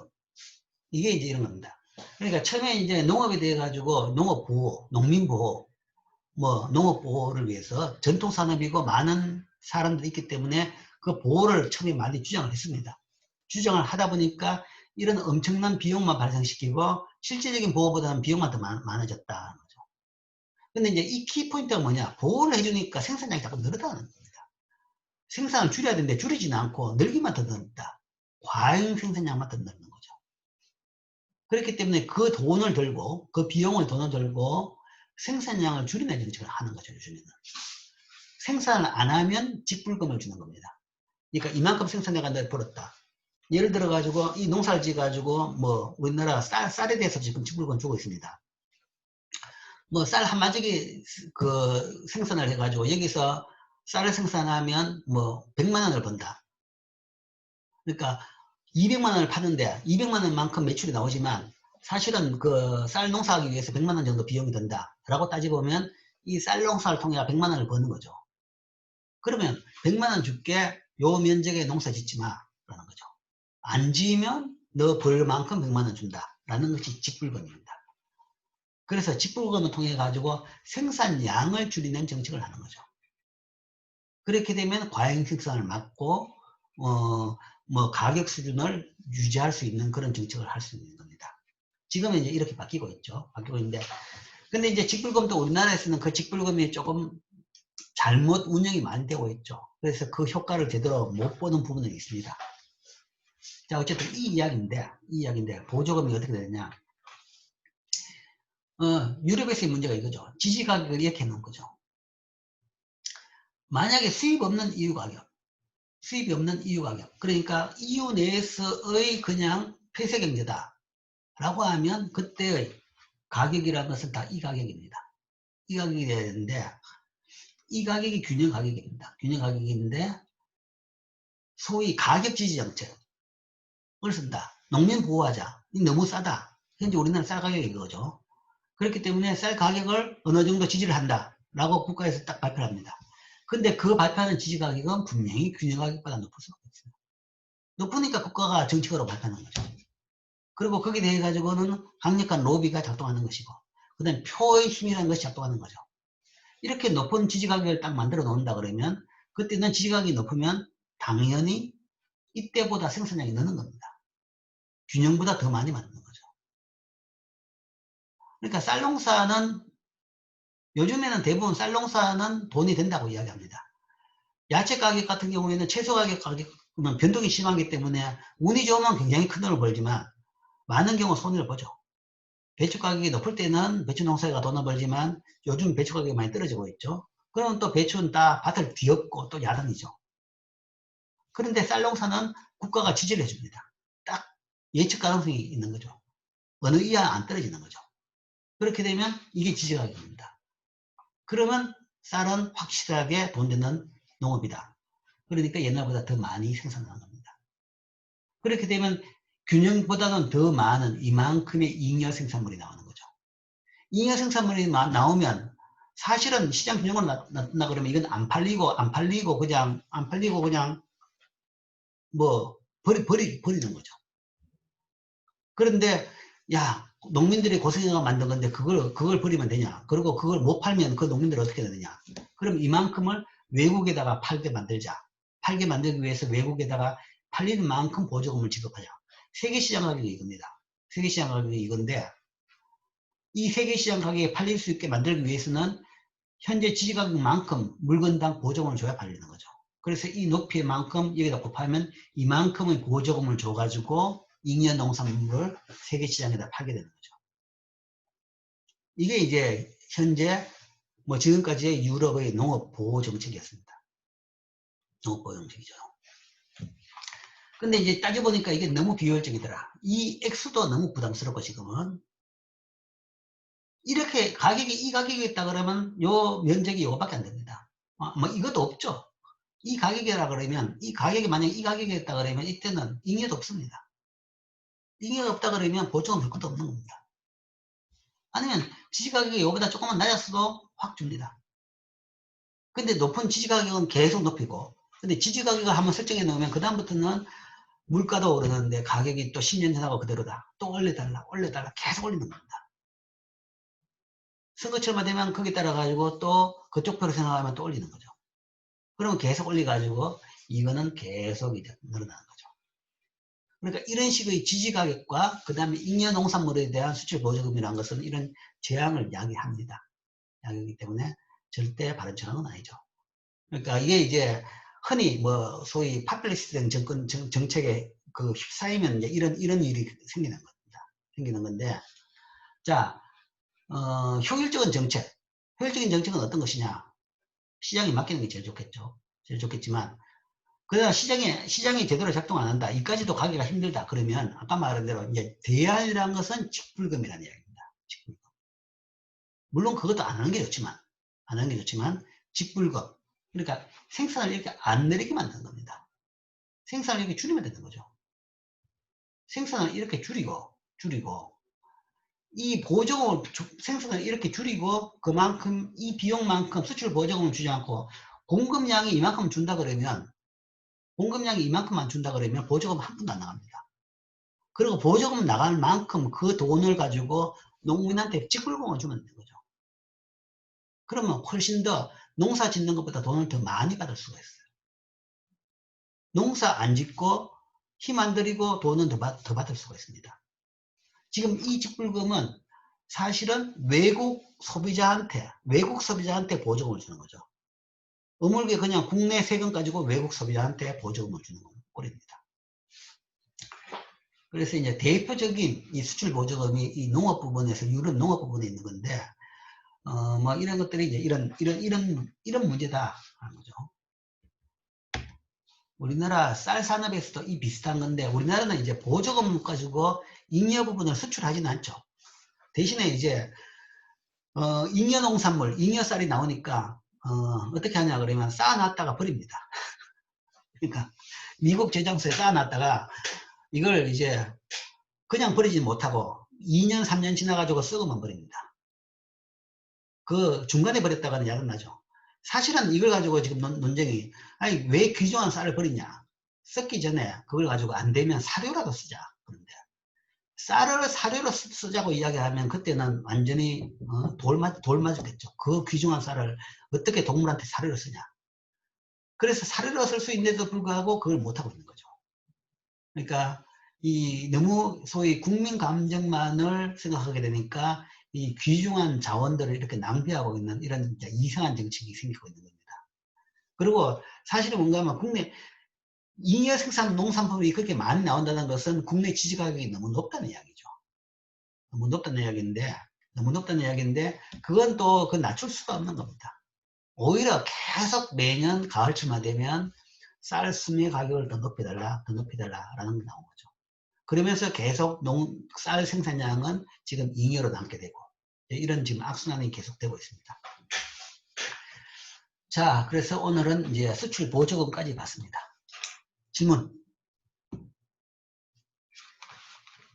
이게 이제 이런 겁니다. 그러니까 처음에 이제 농업에 대해 가지고 농업보호, 농민보호, 농업보호를 위해서 전통산업이고 많은 사람들이 있기 때문에 그 보호를 처음에 많이 주장을 했습니다. 주장을 하다 보니까 이런 엄청난 비용만 발생시키고 실질적인 보호보다는 비용만 더 많아졌다는 거죠. 근데 이제 이 키포인트가 뭐냐? 보호를 해주니까 생산량이 자꾸 늘어나는 겁니다. 생산을 줄여야 되는데 줄이지는 않고 늘기만 더 늘다. 과잉 생산량만 더 늘는 거죠. 그렇기 때문에 그 돈을 들고 그 비용을 돈을 들고 생산량을 줄이는 정책을 하는 거죠. 요즘에는. 생산을 안 하면 직불금을 주는 겁니다. 그러니까 이만큼 생산해가 내가 벌었다. 예를 들어 가지고 이 농사를 지어 가지고 우리나라 쌀에 대해서 지금 직불금 주고 있습니다. 쌀 한 마지기 생산을 해 가지고 여기서 쌀을 생산하면 100만 원을 번다. 그러니까 200만 원을 파는데 200만 원만큼 매출이 나오지만 사실은 그 쌀 농사하기 위해서 100만 원 정도 비용이 든다 라고 따져보면 이 쌀 농사를 통해 100만 원을 버는 거죠. 그러면 100만 원 줄게, 요 면적에 농사 짓지 마 라는 거죠. 안 지으면 너 벌 만큼 100만 원 준다 라는 것이 직불금입니다. 그래서 직불금을 통해 가지고 생산량을 줄이는 정책을 하는 거죠. 그렇게 되면 과잉 생산을 막고 가격 수준을 유지할 수 있는 그런 정책을 할 수 있는 겁니다. 지금은 이제 이렇게 바뀌고 있죠. 바뀌고 있는데, 근데 이제 직불금도 우리나라에서는 그 직불금이 조금 잘못 운영이 많이 되고 있죠. 그래서 그 효과를 제대로 못 보는 부분은 있습니다. 자, 어쨌든 이 이야기인데 보조금이 어떻게 되느냐? 유럽에서의 문제가 이거죠. 지지 가격을 이렇게 해놓은 거죠. 만약에 수입이 없는 EU 가격, 그러니까 EU 내에서의 그냥 폐쇄 경제다 라고 하면 그때의 가격이라는 것은 다 이 가격입니다. 이 가격이 돼야 되는데 이 가격이 균형 가격입니다. 균형 가격인데 소위 가격 지지 정책을 쓴다. 농민 보호하자. 너무 싸다. 현재 우리나라 쌀 가격이 이거죠. 그렇기 때문에 쌀 가격을 어느 정도 지지를 한다 라고 국가에서 딱 발표를 합니다. 근데 그 발표하는 지지 가격은 분명히 균형 가격보다 높을 수가 없습니다. 높으니까 국가가 정책으로 발표하는 거죠. 그리고 거기에 대해 가지고는 강력한 로비가 작동하는 것이고, 그 다음에 표의 힘이라는 것이 작동하는 거죠. 이렇게 높은 지지 가격을 딱 만들어 놓는다 그러면, 그때는 지지 가격이 높으면 당연히 이때보다 생산량이 느는 겁니다. 균형보다 더 많이 만드는 거죠. 그러니까 쌀농사는 요즘에는 대부분 쌀농사는 돈이 된다고 이야기합니다. 야채 가격 같은 경우에는 채소 가격은 변동이 심하기 때문에 운이 좋으면 굉장히 큰 돈을 벌지만 많은 경우 손해를 보죠. 배추 가격이 높을 때는 배추 농사가 돈을 벌지만 요즘 배추 가격이 많이 떨어지고 있죠. 그러면 또 배추는 다 밭을 뒤엎고 또 야단이죠. 그런데 쌀농사는 국가가 지지를 해줍니다. 딱 예측 가능성이 있는 거죠. 어느 이하 안 떨어지는 거죠. 그렇게 되면 이게 지지 가격입니다. 그러면 쌀은 확실하게 돈 되는 농업이다. 그러니까 옛날보다 더 많이 생산하는 겁니다. 그렇게 되면 균형보다는 더 많은 이만큼의 잉여 생산물이 나오는 거죠. 잉여 생산물이 나오면 사실은 시장 균형을 놔둔다 그러면 이건 안 팔리고 그냥 버리는 거죠. 그런데 야, 농민들이 고생해서 만든 건데 그걸 버리면 되냐? 그리고 그걸 못 팔면 그 농민들 어떻게 되느냐? 그럼 이만큼을 외국에다가 팔게 만들자. 팔게 만들기 위해서 외국에다가 팔리는 만큼 보조금을 지급하자. 세계시장 가격이 이겁니다. 세계시장 가격이 이건데 이 세계시장 가격에 팔릴 수 있게 만들기 위해서는 현재 지지가격만큼 물건당 보조금을 줘야 팔리는 거죠. 그래서 이 높이만큼 여기다 곱하면 이만큼의 보조금을 줘가지고 잉여 농산물을 세계시장에다 팔게 되는 거죠. 이게 이제 현재 지금까지의 유럽의 농업 보호 정책이었습니다. 농업 보호 정책이죠. 근데 이제 따져보니까 이게 너무 비효율적이더라. 이 액수도 너무 부담스럽고 지금은. 이렇게 가격이 이 가격이 있다 그러면 요 면적이 요거밖에 안 됩니다. 뭐 이것도 없죠. 이 가격이라 그러면 이 가격이 만약에 이 가격이 있다 그러면 이때는 잉여도 없습니다. 잉여가 없다 그러면 보증은 줄 것도 없는 겁니다. 아니면 지지가격이 요보다 조금만 낮았어도 확 줍니다. 근데 높은 지지가격은 계속 높이고, 근데 지지가격을 한번 설정해 놓으면 그다음부터는 물가도 오르는데 가격이 또 10년 전하고 그대로다. 또 올려달라 계속 올리는 겁니다. 선거철만 되면 거기에 따라 가지고 또 그쪽 표로 생각하면 또 올리는 거죠. 그러면 계속 올려가지고 이거는 계속 이제 늘어나는 거죠. 그러니까 이런 식의 지지가격과 그 다음에 잉여농산물에 대한 수출보조금이라는 것은 이런 재앙을 야기합니다. 야기이기 때문에 절대 바른 전환은 아니죠. 그러니까 이게 이제 흔히 뭐 소위 파퓰리스트된 정책에 그 휩싸이면 이제 이런 일이 생기는 겁니다. 생기는 건데, 자, 효율적인 정책은 어떤 것이냐? 시장이 맡기는 게 제일 좋겠죠. 제일 좋겠지만, 그러나 시장이 제대로 작동 안 한다. 이까지도 가기가 힘들다. 그러면 아까 말한 대로 이제 대안이라는 것은 직불금이라는 이야기입니다. 직불금. 물론 그것도 안 하는 게 좋지만 직불금. 그러니까 생산을 이렇게 안 내리게 만드는 겁니다. 생산을 이렇게 줄이면 되는 거죠. 생산을 이렇게 줄이고 이 보조금을 생산을 이렇게 줄이고 그만큼 이 비용만큼 수출 보조금을 주지 않고 공급량이 이만큼 준다 그러면 공급량이 이만큼만 준다 그러면 보조금 한 푼도 안 나갑니다. 그리고 보조금 나갈 만큼 그 돈을 가지고 농민한테 직불금을 주면 되는 거죠. 그러면 훨씬 더 농사 짓는 것보다 돈을 더 많이 받을 수가 있어요. 농사 안 짓고 힘 안 들이고 돈은 더 받을 수가 있습니다. 지금 이 직불금은 사실은 외국 소비자한테 보조금을 주는 거죠. 어물게 그냥 국내 세금 가지고 외국 소비자한테 보조금을 주는 꼴입니다. 그래서 이제 대표적인 이 수출 보조금이 이 농업 부분에서 유럽 농업 부분에 있는 건데, 뭐 이런 것들이 이제 이런 문제다 하는 거죠. 우리나라 쌀 산업에서도 이 비슷한 건데, 우리나라는 이제 보조금 가지고 잉여 부분을 수출하지는 않죠. 대신에 이제 잉여 농산물, 잉여 쌀이 나오니까 어떻게 하냐 그러면 쌓아놨다가 버립니다. 그러니까 미국 제장소에 쌓아놨다가 이걸 이제 그냥 버리지 못하고 2년, 3년 지나가지고 썩으면 버립니다. 그 중간에 버렸다가는 야근나죠. 사실은 이걸 가지고 지금 논쟁이, 아니 왜 귀중한 쌀을 버리냐, 썩기 전에 그걸 가지고 안 되면 사료라도 쓰자. 그런데 쌀을 사료로 쓰자고 이야기하면 그때는 완전히 돌 맞았겠죠. 그 귀중한 쌀을 어떻게 동물한테 사료로 쓰냐. 그래서 사료로 쓸 수 있는데도 불구하고 그걸 못하고 있는 거죠. 그러니까 이 너무 소위 국민 감정만을 생각하게 되니까 이 귀중한 자원들을 이렇게 낭비하고 있는 이런 이상한 정책이 생기고 있는 겁니다. 그리고 사실은 뭔가 하면 국내 잉여 생산 농산품이 그렇게 많이 나온다는 것은 국내 지지 가격이 너무 높다는 이야기죠. 너무 높다는 이야기인데 그건 또 그 낮출 수가 없는 겁니다. 오히려 계속 매년 가을쯤만 되면 쌀 수매 가격을 더 높여달라라는 게 나온 거죠. 그러면서 계속 쌀 생산량은 지금 잉여로 남게 되고 이런 지금 악순환이 계속되고 있습니다. 자, 그래서 오늘은 이제 수출 보조금까지 봤습니다. 질문.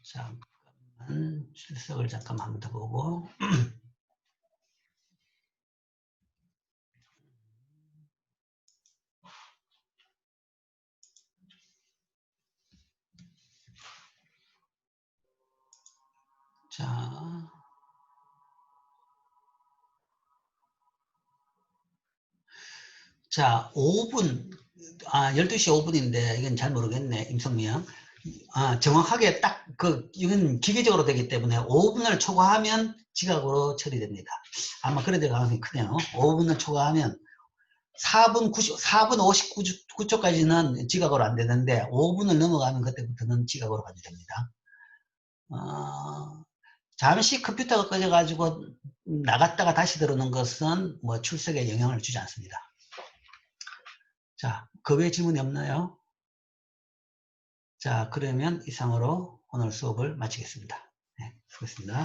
잠깐만 출석을 잠깐 한 번 더 보고. 자, 5분, 12시 5분인데, 이건 잘 모르겠네, 임성명. 정확하게 딱, 이건 기계적으로 되기 때문에 5분을 초과하면 지각으로 처리됩니다. 아마 그래 될 가능성이 크네요. 5분을 초과하면 4분 59초까지는 지각으로 안 되는데, 5분을 넘어가면 그때부터는 지각으로 가게 됩니다. 잠시 컴퓨터가 꺼져가지고 나갔다가 다시 들어오는 것은 뭐 출석에 영향을 주지 않습니다. 자, 그 외에 질문이 없나요? 자, 그러면 이상으로 오늘 수업을 마치겠습니다. 네, 수고했습니다.